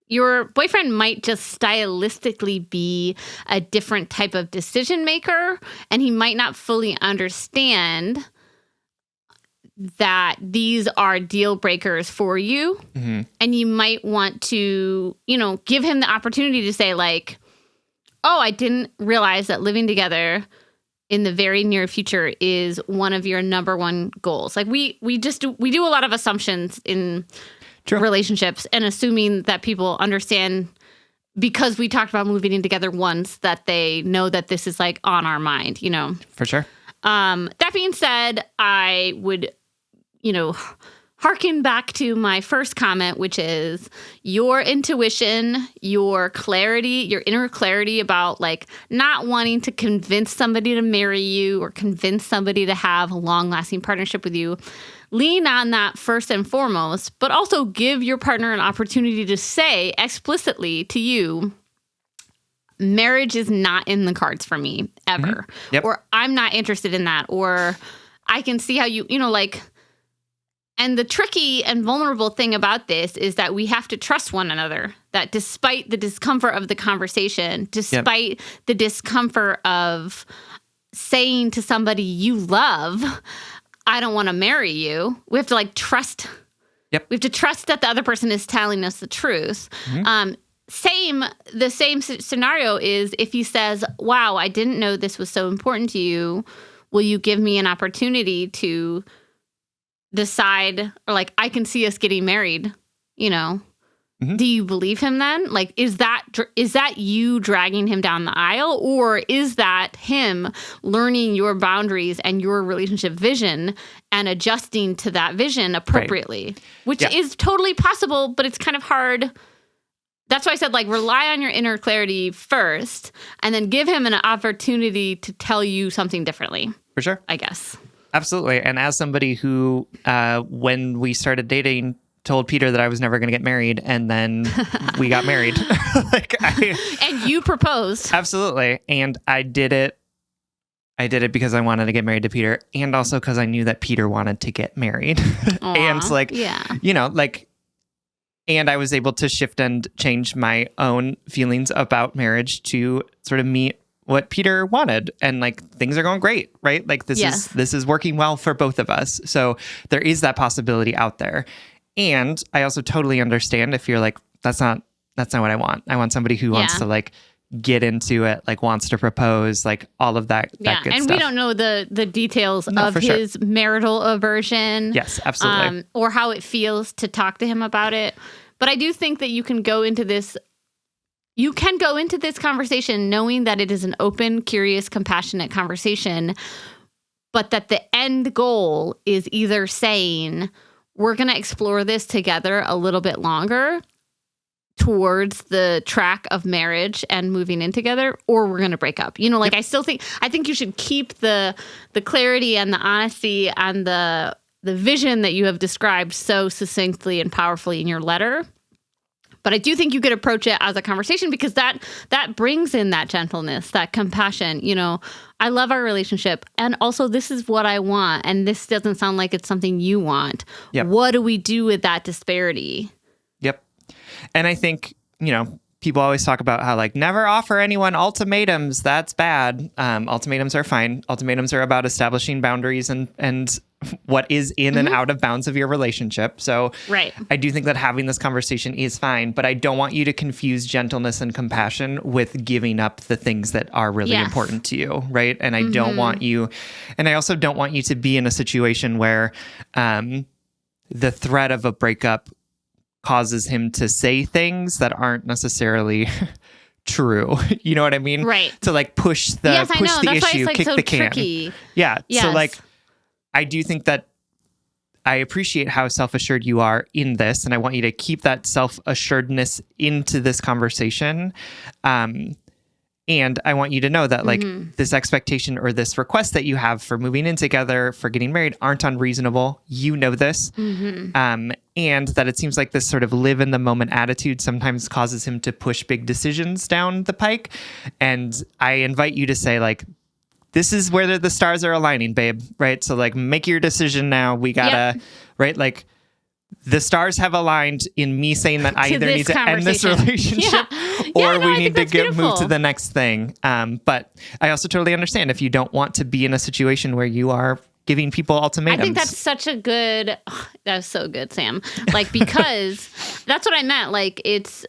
your boyfriend might just stylistically be a different type of decision maker, and he might not fully understand that these are deal breakers for you. And you might want to, give him the opportunity to say like, oh, I didn't realize that living together in the very near future is one of your number one goals. Like we do a lot of assumptions in relationships, and assuming that people understand because we talked about moving in together once that they know that this is like on our mind, For sure. That being said, I would, harken back to my first comment, which is your intuition, your clarity, your inner clarity about like not wanting to convince somebody to marry you or convince somebody to have a long-lasting partnership with you. Lean on that first and foremost, but also give your partner an opportunity to say explicitly to you, marriage is not in the cards for me ever. Yep. Or I'm not interested in that. Or I can see how you, and the tricky and vulnerable thing about this is that we have to trust one another, that despite the discomfort of the conversation, despite the discomfort of saying to somebody you love, I don't want to marry you, we have to like trust. Yep. We have to trust that the other person is telling us the truth. The same scenario is if he says, wow, I didn't know this was so important to you. Will you give me an opportunity to decide, or like, I can see us getting married, Do you believe him then? Like, is that you dragging him down the aisle, or is that him learning your boundaries and your relationship vision and adjusting to that vision appropriately, right. Which is totally possible, but it's kind of hard. That's why I said, like, rely on your inner clarity first and then give him an opportunity to tell you something differently. For sure. I guess. Absolutely. And as somebody who, when we started dating, told Peter that I was never going to get married, and then we got married. And you proposed. Absolutely. And I did it because I wanted to get married to Peter, and also because I knew that Peter wanted to get married. And and I was able to shift and change my own feelings about marriage to sort of meet what Peter wanted, and like things are going great, right? Like this is working well for both of us. So there is that possibility out there. And I also totally understand if you're like, that's not what I want. I want somebody who wants to like get into it, like wants to propose, like all of that. That good and stuff. We don't know the details of his marital aversion. Yes, absolutely. Or how it feels to talk to him about it. But I do think that you can go into this conversation knowing that it is an open, curious, compassionate conversation, but that the end goal is either saying, we're going to explore this together a little bit longer towards the track of marriage and moving in together, or we're going to break up. Like, I think you should keep the clarity and the honesty and the vision that you have described so succinctly and powerfully in your letter. But I do think you could approach it as a conversation, because that brings in that gentleness, that compassion. I love our relationship, and also this is what I want, and this doesn't sound like it's something you want. Yep. What do we do with that disparity? Yep. And I think, people always talk about how like never offer anyone ultimatums. That's bad. Ultimatums are fine. Ultimatums are about establishing boundaries and what is in and out of bounds of your relationship. So Right. I do think that having this conversation is fine, but I don't want you to confuse gentleness and compassion with giving up the things that are really Yes. important to you, right? And I don't want you, and I also don't want you to be in a situation where the threat of a breakup causes him to say things that aren't necessarily true. You know what I mean? Right. To like push the Yes, I know. That's why issue, it's like kick so the can. tricky. Yeah. Yes. So like, I do think that I appreciate how self-assured you are in this, and I want you to keep that self-assuredness into this conversation. And I want you to know that like this expectation or this request that you have for moving in together, for getting married, aren't unreasonable. You know this. And that it seems like this sort of live in the moment attitude sometimes causes him to push big decisions down the pike. And I invite you to say like, this is where the stars are aligning, babe, right? So like make your decision now. We gotta, right? Like the stars have aligned in me saying that I either need to end this relationship or we need to move to the next thing. But I also totally understand if you don't want to be in a situation where you are giving people ultimatums. I think that's such a good, that's so good, Sam. Like, because that's what I meant. Like, it's,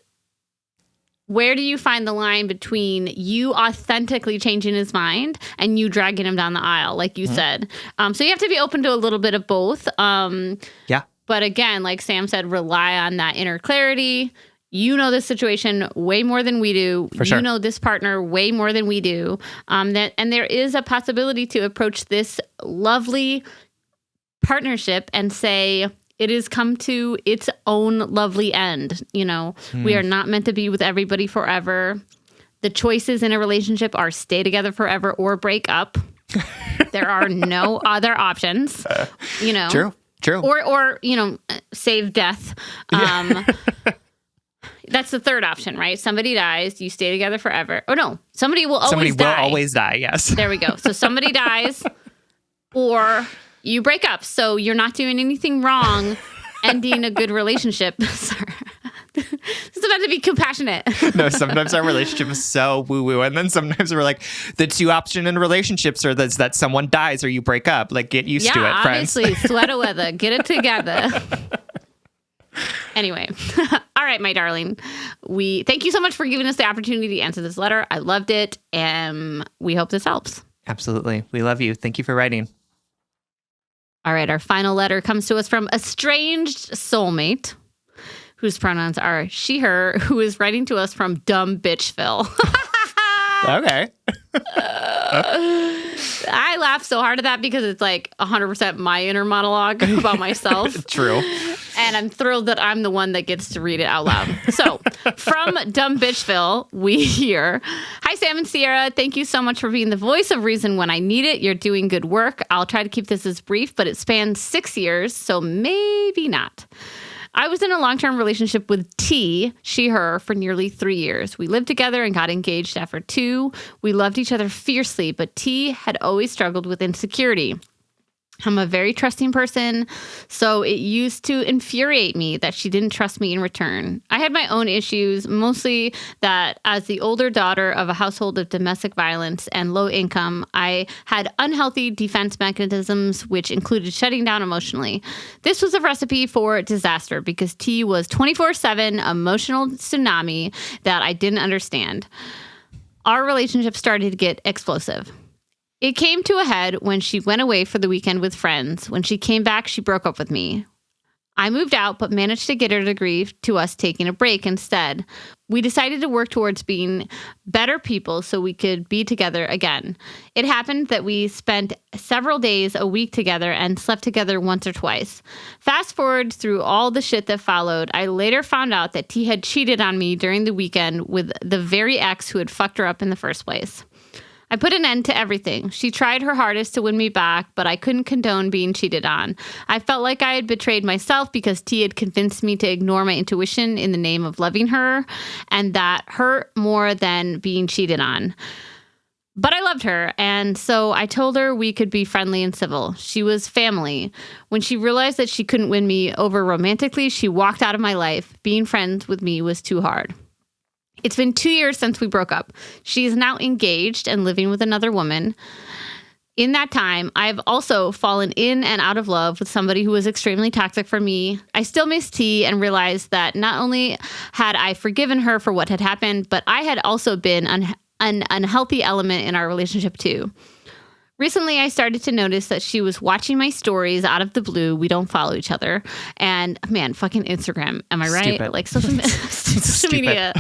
where do you find the line between you authentically changing his mind and you dragging him down the aisle, like you said? So you have to be open to a little bit of both. Yeah. But again, like Sam said, rely on that inner clarity. You know this situation way more than we do. For sure. You know this partner way more than we do. And there is a possibility to approach this lovely partnership and say, it has come to its own lovely end. You know, we are not meant to be with everybody forever. The choices in a relationship are stay together forever or break up. There are no other options, you know. True. Or you know, save death. That's the third option, right? Somebody dies, you stay together forever. Oh no, somebody will always die. Yes. There we go. So somebody dies or you break up. So you're not doing anything wrong ending a good relationship. Sorry. It's about to be compassionate. No, sometimes our relationship is so woo-woo. And then sometimes we're like, the two options in relationships are that someone dies or you break up. Like, get used to it, friends. Obviously, sweater weather. Get it together. Anyway. All right, my darling. We thank you so much for giving us the opportunity to answer this letter. I loved it. And we hope this helps. Absolutely. We love you. Thank you for writing. All right, our final letter comes to us from estranged soulmate, whose pronouns are she, her, who is writing to us from dumb bitchville. Okay. I laugh so hard at that because it's like 100% my inner monologue about myself. True. And I'm thrilled that I'm the one that gets to read it out loud. So, from Dumb Bitchville, we hear, hi, Sam and Sierra. Thank you so much for being the voice of reason when I need it. You're doing good work. I'll try to keep this as brief, but it spans 6 years, so maybe not. I was in a long-term relationship with T, she, her, for nearly 3 years. We lived together and got engaged after 2. We loved each other fiercely, but T had always struggled with insecurity. I'm a very trusting person, so it used to infuriate me that she didn't trust me in return. I had my own issues, mostly that as the older daughter of a household of domestic violence and low income, I had unhealthy defense mechanisms, which included shutting down emotionally. This was a recipe for disaster because T was 24/7 emotional tsunami that I didn't understand. Our relationship started to get explosive. It came to a head when she went away for the weekend with friends. When she came back, she broke up with me. I moved out, but managed to get her to agree to us taking a break instead. We decided to work towards being better people so we could be together again. It happened that we spent several days a week together and slept together once or twice. Fast forward through all the shit that followed, I later found out that T had cheated on me during the weekend with the very ex who had fucked her up in the first place. I put an end to everything. She tried her hardest to win me back, but I couldn't condone being cheated on. I felt like I had betrayed myself because T had convinced me to ignore my intuition in the name of loving her, and that hurt more than being cheated on. But I loved her, and so I told her we could be friendly and civil. She was family. When she realized that she couldn't win me over romantically, she walked out of my life. Being friends with me was too hard. It's been 2 years since we broke up. She is now engaged and living with another woman. In that time, I've also fallen in and out of love with somebody who was extremely toxic for me. I still miss T and realized that not only had I forgiven her for what had happened, but I had also been an unhealthy element in our relationship too. Recently, I started to notice that she was watching my stories out of the blue. We don't follow each other. And man, fucking Instagram. Am I right? Stupid. Like social media.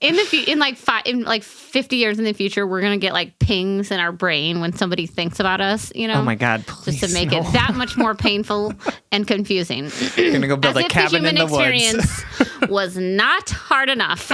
In like 50 years in the future, we're gonna get like pings in our brain when somebody thinks about us, you know? Oh my God, please. Just to make it that much more painful and confusing. You're gonna go build a cabin in the woods. As if the human experience was not hard enough.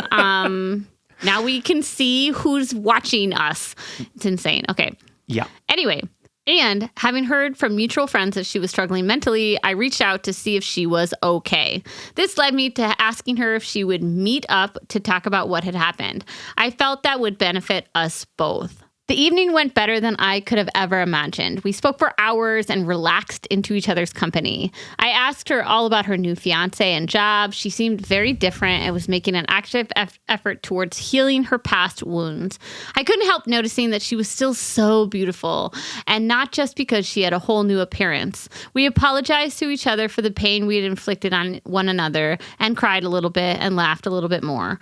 Now we can see who's watching us. It's insane. Okay. Yeah. Anyway. And having heard from mutual friends that she was struggling mentally, I reached out to see if she was okay. This led me to asking her if she would meet up to talk about what had happened. I felt that would benefit us both. The evening went better than I could have ever imagined. We spoke for hours and relaxed into each other's company. I asked her all about her new fiance and job. She seemed very different and was making an active effort towards healing her past wounds. I couldn't help noticing that she was still so beautiful, and not just because she had a whole new appearance. We apologized to each other for the pain we had inflicted on one another and cried a little bit and laughed a little bit more.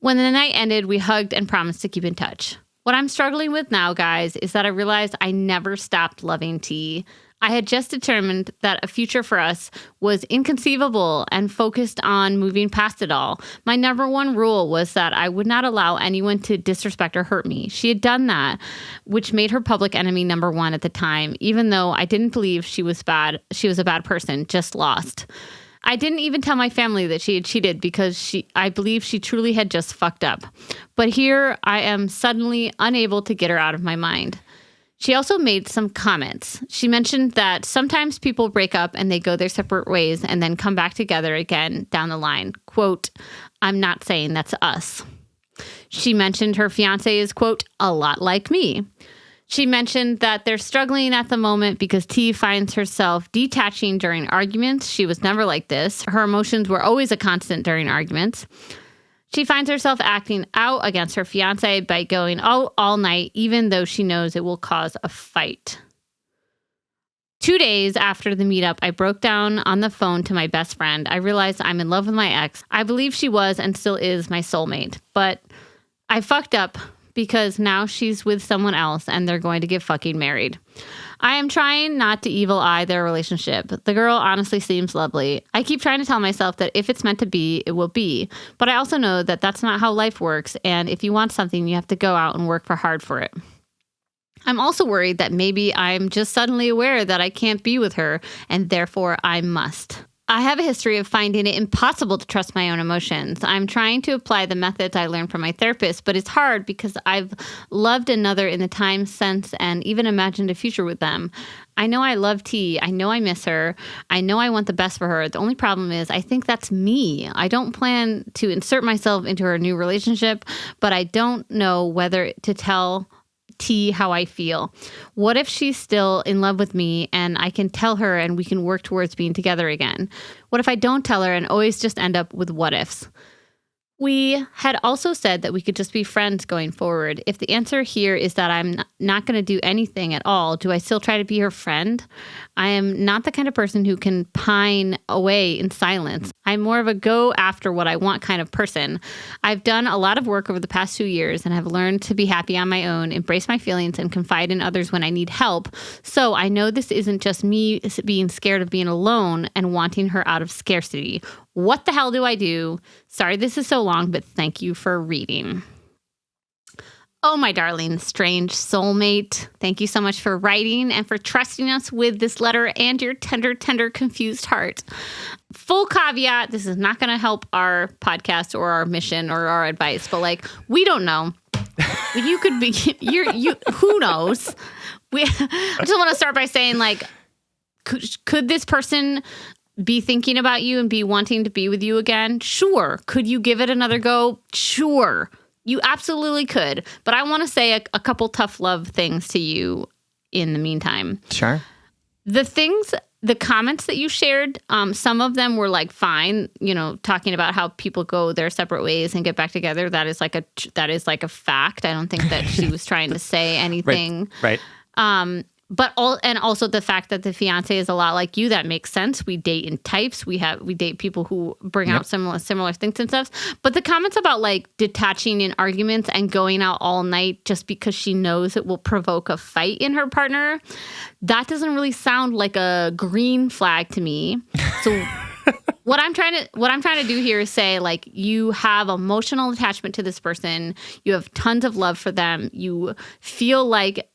When the night ended, we hugged and promised to keep in touch. What I'm struggling with now, guys, is that I realized I never stopped loving T. I had just determined that a future for us was inconceivable and focused on moving past it all. My number one rule was that I would not allow anyone to disrespect or hurt me. She had done that, which made her public enemy number one at the time, even though I didn't believe she was bad. She was a bad person, just lost. I didn't even tell my family that she had cheated because I believe she truly had just fucked up. But here I am suddenly unable to get her out of my mind. She also made some comments. She mentioned that sometimes people break up and they go their separate ways and then come back together again down the line. Quote, I'm not saying that's us. She mentioned her fiance is, quote, a lot like me. She mentioned that they're struggling at the moment because T finds herself detaching during arguments. She was never like this. Her emotions were always a constant during arguments. She finds herself acting out against her fiance by going all night, even though she knows it will cause a fight. 2 days after the meetup, I broke down on the phone to my best friend. I realized I'm in love with my ex. I believe she was and still is my soulmate, but I fucked up because now she's with someone else and they're going to get fucking married. I am trying not to evil eye their relationship. The girl honestly seems lovely. I keep trying to tell myself that if it's meant to be, it will be. But I also know that that's not how life works. And if you want something, you have to go out and work hard for it. I'm also worried that maybe I'm just suddenly aware that I can't be with her and therefore I must. I have a history of finding it impossible to trust my own emotions. I'm trying to apply the methods I learned from my therapist, but it's hard because I've loved another in the time since and even imagined a future with them. I know I love T. I know I miss her. I know I want the best for her. The only problem is I think that's me. I don't plan to insert myself into her new relationship, but I don't know whether to tell T how I feel. What if she's still in love with me and I can tell her and we can work towards being together again? What if I don't tell her and always just end up with what ifs? We had also said that we could just be friends going forward. If the answer here is that I'm not going to do anything at all, do I still try to be her friend? I am not the kind of person who can pine away in silence. I'm more of a go after what I want kind of person. I've done a lot of work over the past 2 years and have learned to be happy on my own, embrace my feelings, and confide in others when I need help. So I know this isn't just me being scared of being alone and wanting her out of scarcity. What the hell do I do? Sorry this is so long, but thank you for reading. Oh, my darling, strange soulmate. Thank you so much for writing and for trusting us with this letter and your tender, tender, confused heart. Full caveat, this is not going to help our podcast or our mission or our advice, but like, we don't know. You could be, who knows? I just want to start by saying, like, could this person be thinking about you and be wanting to be with you again? Sure. Could you give it another go? Sure. You absolutely could. But I want to say a couple tough love things to you in the meantime. Sure. The things the comments that you shared, some of them were like fine, talking about how people go their separate ways and get back together. That is like a fact. I don't think that she was trying to say anything. Right. And also the fact that the fiance is a lot like you, that makes sense. We date in types. We date people who bring out similar things and stuff. But the comments about like detaching in arguments and going out all night just because she knows it will provoke a fight in her partner, that doesn't really sound like a green flag to me. So what I'm trying to do here is say, like, you have emotional attachment to this person. You have tons of love for them. You feel like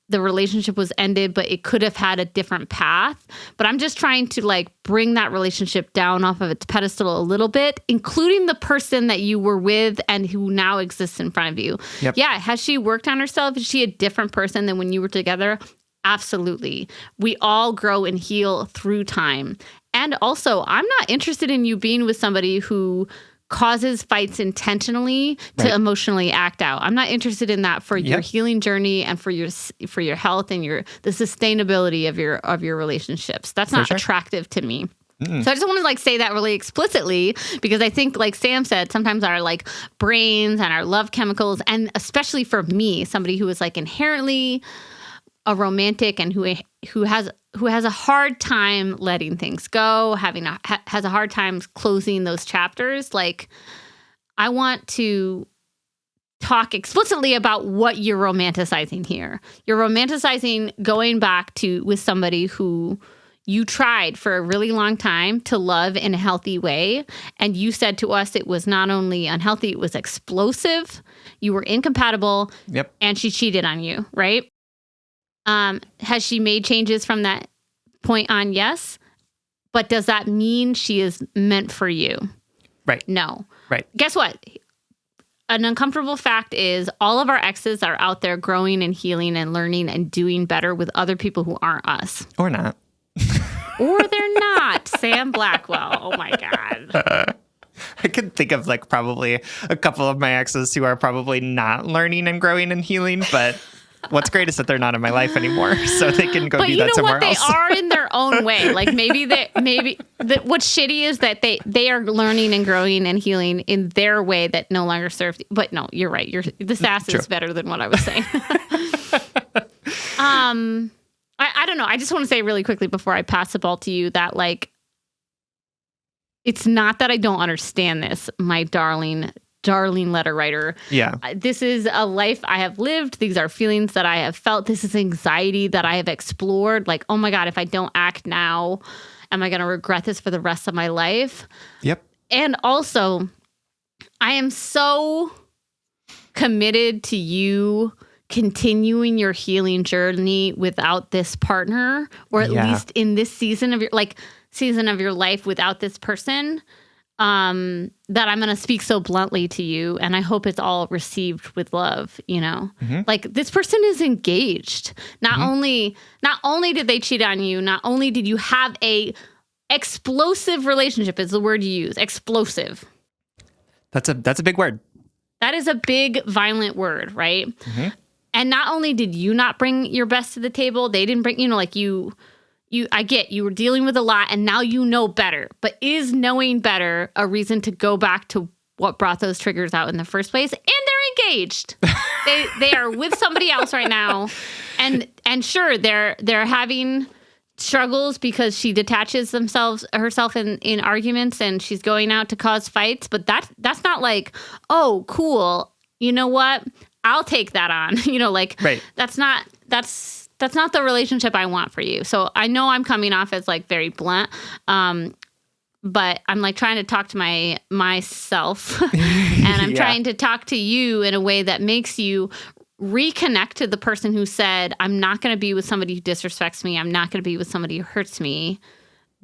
the relationship was ended, but it could have had a different path. But I'm just trying to like bring that relationship down off of its pedestal a little bit, including the person that you were with and who now exists in front of you. Yep. Yeah. Has she worked on herself? Is she a different person than when you were together? Absolutely. We all grow and heal through time. And also, I'm not interested in you being with somebody who causes fights intentionally to emotionally act out. I'm not interested in that for your healing journey and for your health and the sustainability of your relationships. That's not attractive to me. So I just want to like say that really explicitly, because I think, like Sam said, sometimes our like brains and our love chemicals, and especially for me, somebody who is like inherently a romantic and who has a hard time letting things go, has a hard time closing those chapters. Like, I want to talk explicitly about what you're romanticizing here. You're romanticizing going back with somebody who you tried for a really long time to love in a healthy way. And you said to us it was not only unhealthy, it was explosive. You were incompatible. Yep. And she cheated on you, right? Has she made changes from that point on? Yes. But does that mean she is meant for you? Right. No. Right. Guess what? An uncomfortable fact is all of our exes are out there growing and healing and learning and doing better with other people who aren't us. Or not. Or they're not. Sam Blackwell. Oh my God. I could think of like probably a couple of my exes who are probably not learning and growing and healing, but what's great is that they're not in my life anymore, so they can go do that somewhere else. But you know what? They are in their own way. Like what's shitty is that they are learning and growing and healing in their way that no longer serves. But no, you're right. The sass is better than what I was saying. I don't know. I just want to say really quickly before I pass the ball to you that like, it's not that I don't understand this, my darling letter writer. Yeah. This is a life I have lived. These are feelings that I have felt. This is anxiety that I have explored. Like, oh my God, if I don't act now, am I going to regret this for the rest of my life? Yep. And also, I am so committed to you continuing your healing journey without this partner, or at least in this season of your life without this person. That I'm going to speak so bluntly to you, and I hope it's all received with love, Like, this person is engaged. Not only did they cheat on you, not only did you have a explosive relationship, is the word you use, explosive. That's a big word. That is a big, violent word, right? Mm-hmm. And not only did you not bring your best to the table, they didn't bring, I get you were dealing with a lot and now you know better, but is knowing better a reason to go back to what brought those triggers out in the first place? And they're engaged. They are with somebody else right now. And sure, they're having struggles because she detaches herself in arguments and she's going out to cause fights, but that's not like, oh, cool. You know what? I'll take that on. Right. That's not the relationship I want for you. So I know I'm coming off as like very blunt, but I'm like trying to talk to myself and I'm trying to talk to you in a way that makes you reconnect to the person who said, I'm not going to be with somebody who disrespects me. I'm not going to be with somebody who hurts me.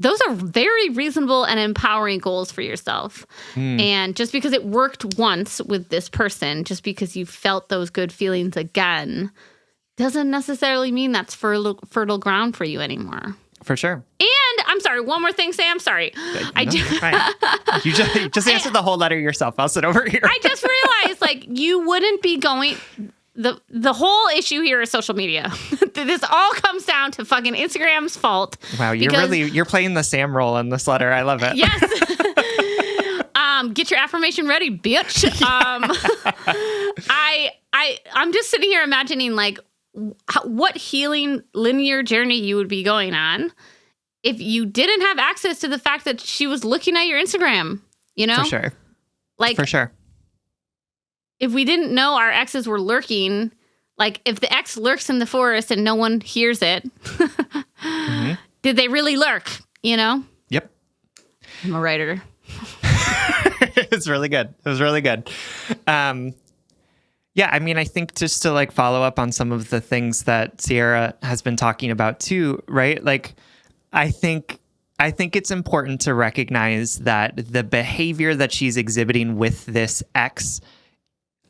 Those are very reasonable and empowering goals for yourself. And just because it worked once with this person, just because you felt those good feelings again, doesn't necessarily mean that's fertile ground for you anymore. For sure. And I'm sorry, one more thing, Sam. Sorry. You just answered the whole letter yourself. I'll sit over here. I just realized, like, you wouldn't be going... the whole issue here is social media. This all comes down to fucking Instagram's fault. Wow, you're playing the Sam role in this letter. I love it. Yes. Get your affirmation ready, bitch. I'm just sitting here imagining like what healing linear journey you would be going on if you didn't have access to the fact that she was looking at your Instagram, you know? For sure. Like, for sure. If we didn't know our exes were lurking, like if the ex lurks in the forest and no one hears it, did they really lurk, you know? Yep. I'm a writer. It's really good. It was really good. Yeah, I mean, I think just to like follow up on some of the things that Sierra has been talking about too, right? Like, I think it's important to recognize that the behavior that she's exhibiting with this ex,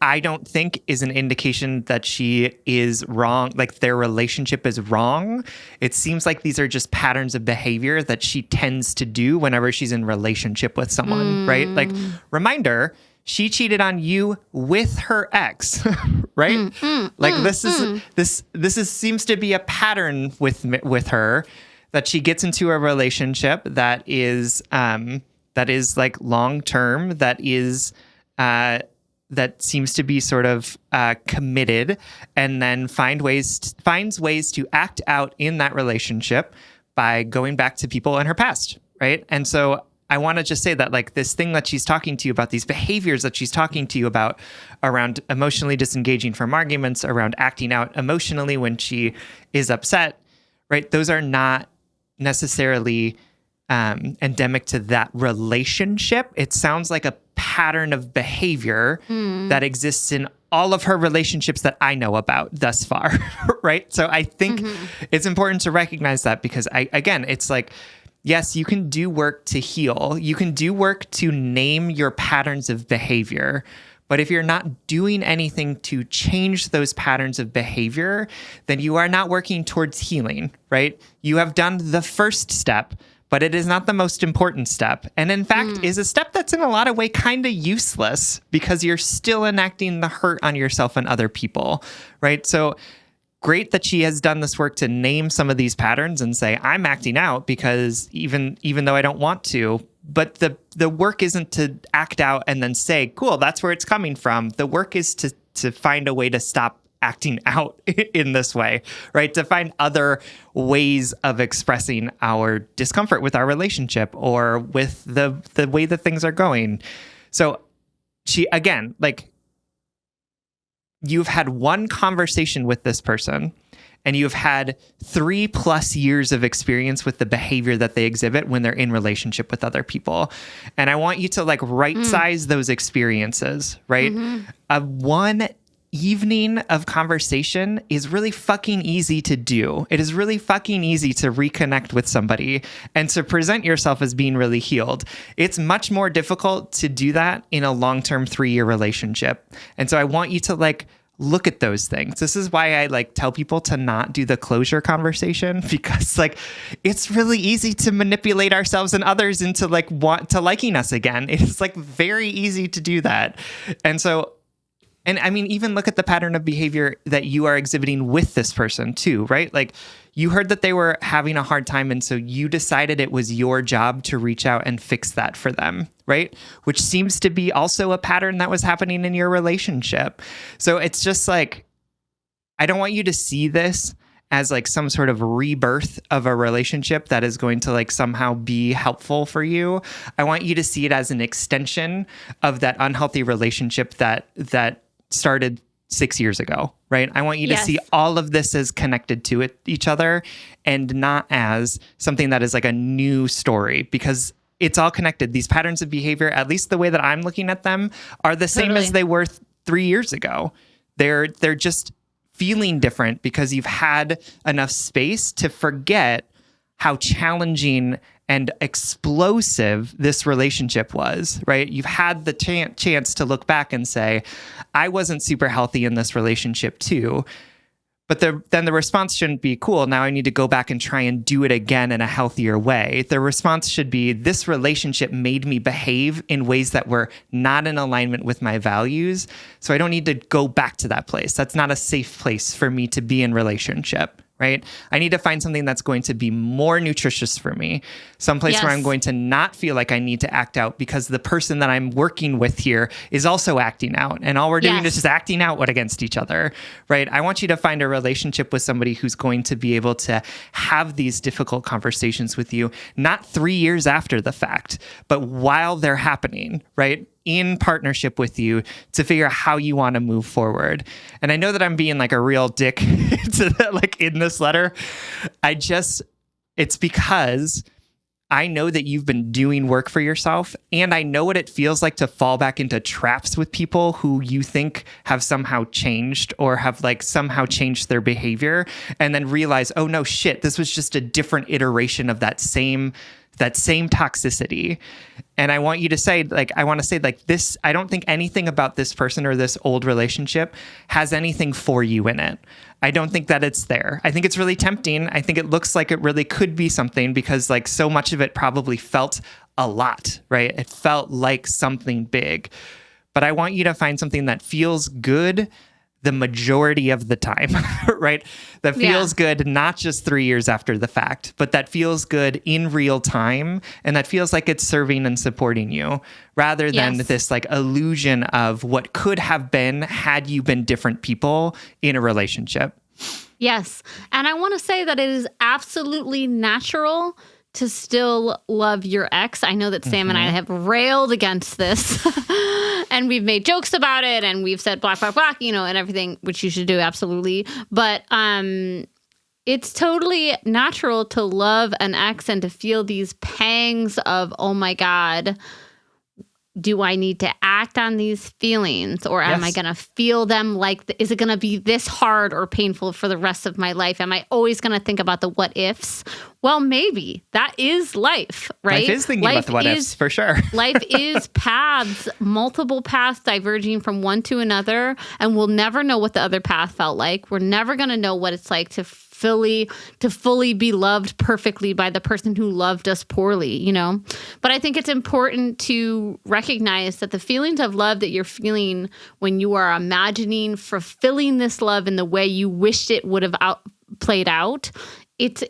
I don't think is an indication that she is wrong, like their relationship is wrong. It seems like these are just patterns of behavior that she tends to do whenever she's in relationship with someone, right? Like, reminder, she cheated on you with her ex, right? This seems to be a pattern with her, that she gets into a relationship that is like long term, that seems to be sort of committed, and then finds ways to act out in that relationship by going back to people in her past, right? And so I want to just say that like this thing that she's talking to you about, these behaviors that she's talking to you about around emotionally disengaging from arguments, around acting out emotionally when she is upset, right? Those are not necessarily endemic to that relationship. It sounds like a pattern of behavior that exists in all of her relationships that I know about thus far, right? So I think it's important to recognize that, because again, it's like, yes, you can do work to heal. You can do work to name your patterns of behavior. But if you're not doing anything to change those patterns of behavior, then you are not working towards healing, right? You have done the first step, but it is not the most important step. And in fact, is a step that's in a lot of way kind of useless, because you're still enacting the hurt on yourself and other people, right? So great that she has done this work to name some of these patterns and say, I'm acting out because even though I don't want to. But the work isn't to act out and then say, cool, that's where it's coming from. The work is to find a way to stop acting out in this way, right? To find other ways of expressing our discomfort with our relationship or with the way that things are going. So she, again, like, you've had one conversation with this person, and you've had 3+ years of experience with the behavior that they exhibit when they're in relationship with other people. And I want you to like right size those experiences, right? One evening of conversation is really fucking easy to do. It is really fucking easy to reconnect with somebody and to present yourself as being really healed. It's much more difficult to do that in a long-term 3-year relationship. And so I want you to like look at those things. This is why I like tell people to not do the closure conversation, because like it's really easy to manipulate ourselves and others into like liking us again. It's like very easy to do that. And so, and I mean, even look at the pattern of behavior that you are exhibiting with this person too, right? Like you heard that they were having a hard time, and so you decided it was your job to reach out and fix that for them, right? Which seems to be also a pattern that was happening in your relationship. So it's just like, I don't want you to see this as like some sort of rebirth of a relationship that is going to like somehow be helpful for you. I want you to see it as an extension of that unhealthy relationship that started 6 years ago, right? I want you to see all of this as connected to each other, and not as something that is like a new story, because it's all connected. These patterns of behavior, at least the way that I'm looking at them, are the same as they were 3 years ago. They're just feeling different because you've had enough space to forget how challenging and explosive this relationship was, right? You've had the chance to look back and say, I wasn't super healthy in this relationship too, But then the response shouldn't be, cool, now I need to go back and try and do it again in a healthier way. The response should be, this relationship made me behave in ways that were not in alignment with my values. So I don't need to go back to that place. That's not a safe place for me to be in relationship, right? I need to find something that's going to be more nutritious for me. Someplace where I'm going to not feel like I need to act out because the person that I'm working with here is also acting out. And all we're doing is just acting out against each other, right? I want you to find a relationship with somebody who's going to be able to have these difficult conversations with you, not 3 years after the fact, but while they're happening, right? In partnership with you to figure out how you want to move forward. And I know that I'm being like a real dick to that, like in this letter. It's because I know that you've been doing work for yourself, and I know what it feels like to fall back into traps with people who you think have somehow changed or have like somehow changed their behavior, and then realize, oh no, shit, this was just a different iteration of that same toxicity. And I want you to say, like, I want to say, like, this, I don't think anything about this person or this old relationship has anything for you in it. I don't think that it's there. I think it's really tempting. I think it looks like it really could be something because, like, so much of it probably felt a lot, right? It felt like something big. But I want you to find something that feels good the majority of the time, right? That feels good, not just 3 years after the fact, but that feels good in real time. And that feels like it's serving and supporting you rather than this like illusion of what could have been had you been different people in a relationship. Yes. And I want to say that it is absolutely natural to still love your ex. I know that Sam and I have railed against this and we've made jokes about it and we've said black, you know, and everything, which you should do. Absolutely. But, it's totally natural to love an ex and to feel these pangs of, oh my God, do I need to act on these feelings or am I going to feel them like, is it going to be this hard or painful for the rest of my life? Am I always going to think about the what ifs? Well, maybe that is life, right? Life is thinking about the what ifs for sure. Life is paths, multiple paths diverging from one to another. And we'll never know what the other path felt like. We're never going to know what it's like to fully be loved perfectly by the person who loved us poorly, you know? But I think it's important to recognize that the feelings of love that you're feeling when you are imagining fulfilling this love in the way you wished it would have played out, it's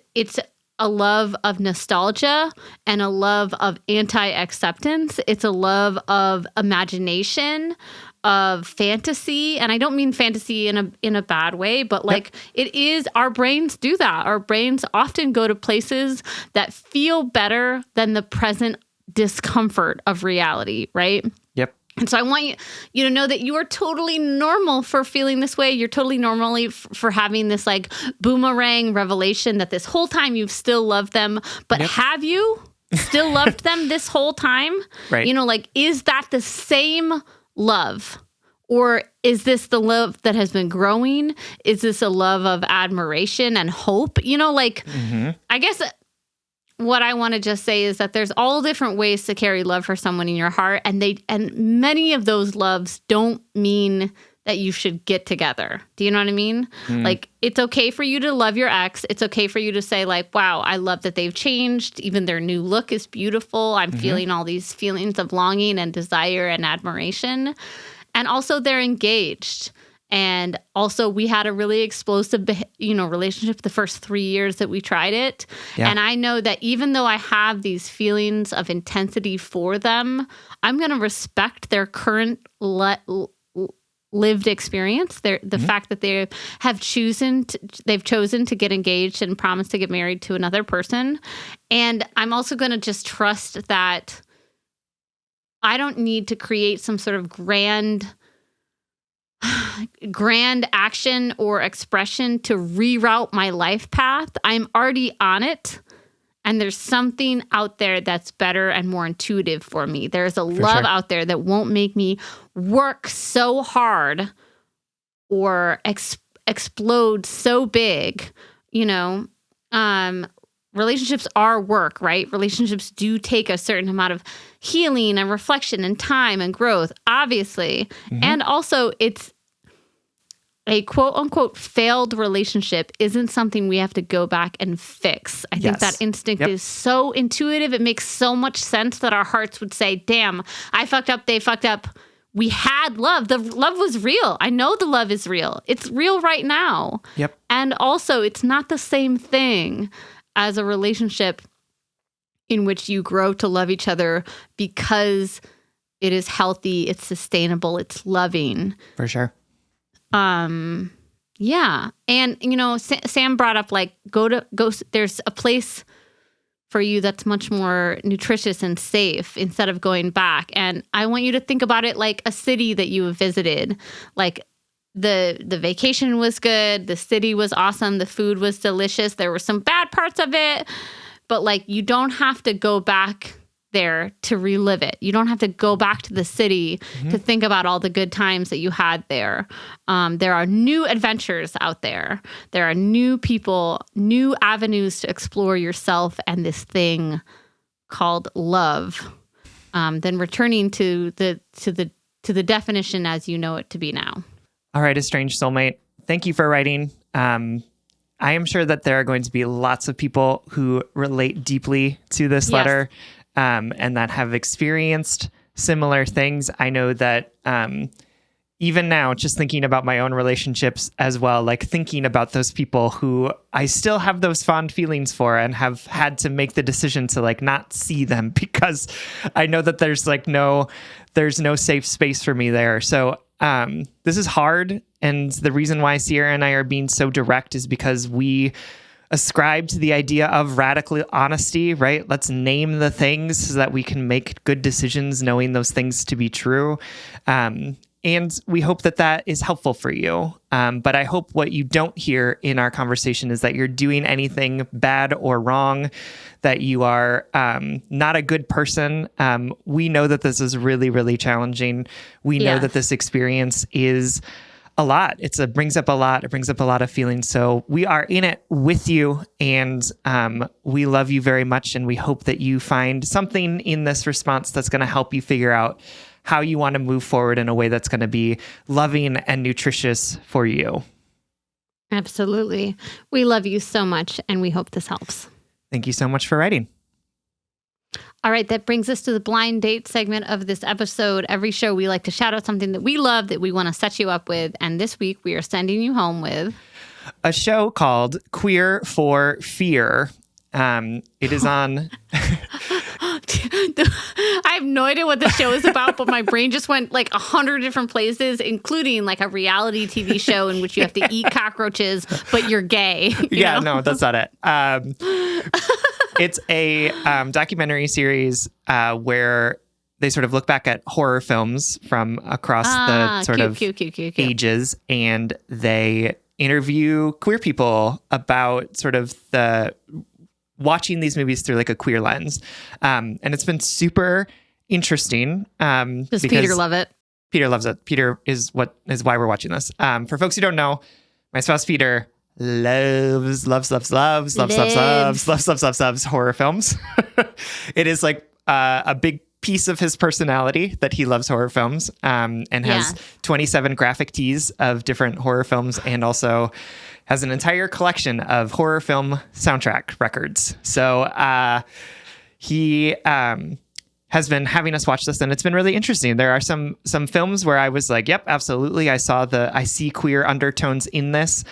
a love of nostalgia and a love of anti-acceptance. It's a love of imagination, of fantasy. And I don't mean fantasy in a bad way, but like it is, our brains do that. Our brains often go to places that feel better than the present discomfort of reality, right? Yep. And so I want you to know that you are totally normal for feeling this way. You're totally normal for having this like boomerang revelation that this whole time you've still loved them. But have you still loved them this whole time? Right. You know, like, is that the same love? Or is this the love that has been growing? Is this a love of admiration and hope? You know, like, I guess what I want to just say is that there's all different ways to carry love for someone in your heart. And many of those loves don't mean that you should get together. Do you know what I mean? Like, it's okay for you to love your ex. It's okay for you to say like, wow, I love that they've changed. Even their new look is beautiful. I'm feeling all these feelings of longing and desire and admiration. And also they're engaged. And also we had a really explosive, relationship the first 3 years that we tried it. Yeah. And I know that even though I have these feelings of intensity for them, I'm going to respect their current lived experience. The fact that they have chosen to get engaged and promise to get married to another person. And I'm also going to just trust that I don't need to create some sort of grand action or expression to reroute my life path. I'm already on it. And there's something out there that's better and more intuitive for me. There's a love out there that won't make me work so hard or explode so big. You know, relationships are work, right? Relationships do take a certain amount of healing and reflection and time and growth, obviously. And also a quote unquote failed relationship isn't something we have to go back and fix. I think that instinct is so intuitive. It makes so much sense that our hearts would say, damn, I fucked up, they fucked up. We had love. The love was real. I know the love is real. It's real right now. Yep. And also, it's not the same thing as a relationship in which you grow to love each other because it is healthy, it's sustainable, it's loving. For sure. Yeah. And, you know, Sam brought up, like, go, there's a place for you that's much more nutritious and safe instead of going back. And I want you to think about it like a city that you have visited. Like, the vacation was good, the city was awesome, the food was delicious, there were some bad parts of it, but, like, you don't have to go back there to relive it. You don't have to go back to the city to think about all the good times that you had there. There are new adventures out there. There are new people, new avenues to explore yourself and this thing called love. Then returning to the definition as you know it to be now. All right, Estranged Soulmate, thank you for writing. I am sure that there are going to be lots of people who relate deeply to this letter. And that have experienced similar things. I know that even now, just thinking about my own relationships as well, like thinking about those people who I still have those fond feelings for and have had to make the decision to, like, not see them because I know that there's no safe space for me there. So this is hard. And the reason why Sierra and I are being so direct is because we ascribe to the idea of radical honesty, right? Let's name the things so that we can make good decisions knowing those things to be true. And we hope that that is helpful for you. But I hope what you don't hear in our conversation is that you're doing anything bad or wrong, that you are not a good person. We know that this is really, really challenging. We know that this experience is a lot. It brings up a lot. It brings up a lot of feelings. So we are in it with you, and we love you very much. And we hope that you find something in this response that's going to help you figure out how you want to move forward in a way that's going to be loving and nutritious for you. Absolutely. We love you so much, and we hope this helps. Thank you so much for writing. All right, that brings us to the blind date segment of this episode. Every show, we like to shout out something that we love that we want to set you up with. And this week, we are sending you home with a show called Queer for Fear. It is on... I have no idea what the show is about, but my brain just went like 100 different places, including like a reality TV show in which you have to eat cockroaches, but you're gay. You know? No, that's not it. It's a documentary series where they sort of look back at horror films from across the sort of ages, and they interview queer people about sort of the watching these movies through like a queer lens. And it's been super interesting. Does Peter love it? Peter loves it. Peter is why we're watching this. For folks who don't know, my spouse Peter loves horror films. It is like a big piece of his personality that he loves horror films, and has 27 graphic tees of different horror films, and also has an entire collection of horror film soundtrack records. So he has been having us watch this, and it's been really interesting. There are some films where I was like, yep, absolutely. I see queer undertones in this,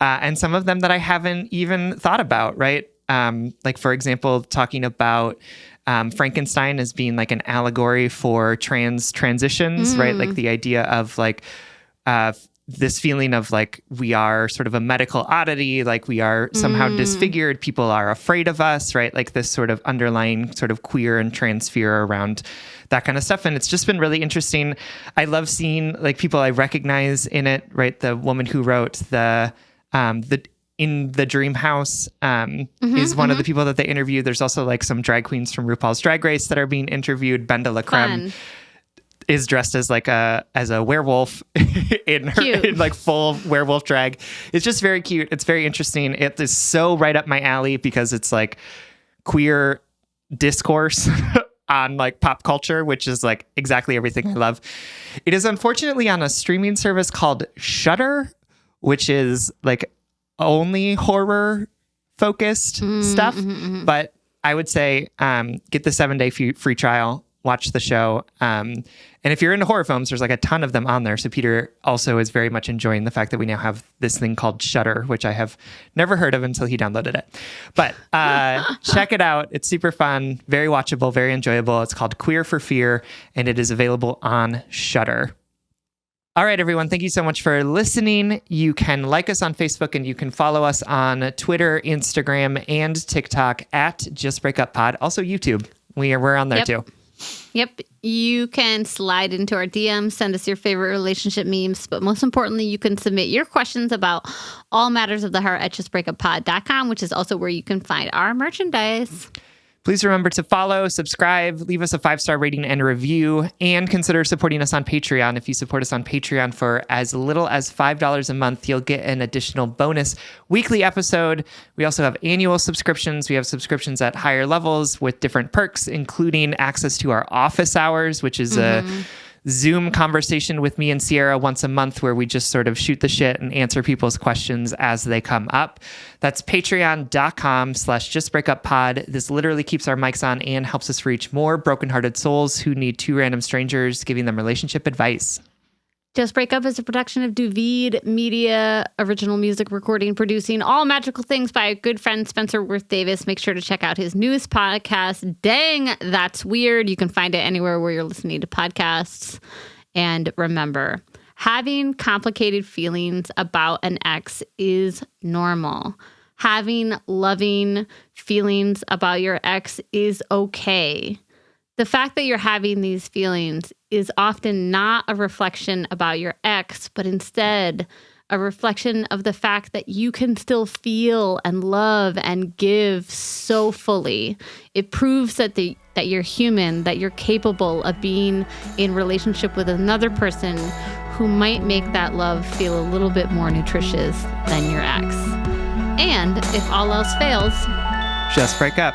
and some of them that I haven't even thought about, right? Like, for example, talking about Frankenstein as being like an allegory for transitions, right? Like the idea of like this feeling of like we are sort of a medical oddity, like we are somehow disfigured, people are afraid of us, right? Like this sort of underlying sort of queer and trans fear around that kind of stuff. And it's just been really interesting. I love seeing like people I recognize in it, right? The woman who wrote the In the Dream House is one of the people that they interviewed. There's also like some drag queens from RuPaul's Drag Race that are being interviewed. Benda La Creme is dressed as like a werewolf in like full werewolf drag. It's just very cute. It's very interesting. It is so right up my alley because it's like queer discourse on like pop culture, which is like exactly everything I love. It is unfortunately on a streaming service called Shudder, which is like only horror focused stuff. But I would say get the 7-day free trial, watch the show. And if you're into horror films, there's like a ton of them on there. So Peter also is very much enjoying the fact that we now have this thing called Shudder, which I have never heard of until he downloaded it. But check it out. It's super fun, very watchable, very enjoyable. It's called Queer for Fear, and it is available on Shudder. All right, everyone. Thank you so much for listening. You can like us on Facebook, and you can follow us on Twitter, Instagram, and TikTok at Just Break Up Pod. Also YouTube. We're on there too. Yep. You can slide into our DMs, send us your favorite relationship memes, but most importantly, you can submit your questions about all matters of the heart at justbreakuppod.com, which is also where you can find our merchandise. Please remember to follow, subscribe, leave us a 5-star rating and review, and consider supporting us on Patreon. If you support us on Patreon for as little as $5 a month, you'll get an additional bonus weekly episode. We also have annual subscriptions. We have subscriptions at higher levels with different perks, including access to our office hours, which is a Zoom conversation with me and Sierra once a month where we just sort of shoot the shit and answer people's questions as they come up. That's patreon.com/justbreakuppod. This literally keeps our mics on and helps us reach more brokenhearted souls who need 2 random strangers giving them relationship advice. Just Break Up is a production of Duvid Media, original music recording, producing, all magical things by a good friend, Spencer Worth Davis. Make sure to check out his newest podcast, Dang, That's Weird. You can find it anywhere where you're listening to podcasts. And remember, having complicated feelings about an ex is normal. Having loving feelings about your ex is okay. The fact that you're having these feelings is often not a reflection about your ex, but instead a reflection of the fact that you can still feel and love and give so fully. It proves that that you're human, that you're capable of being in relationship with another person who might make that love feel a little bit more nutritious than your ex. And if all else fails, just break up.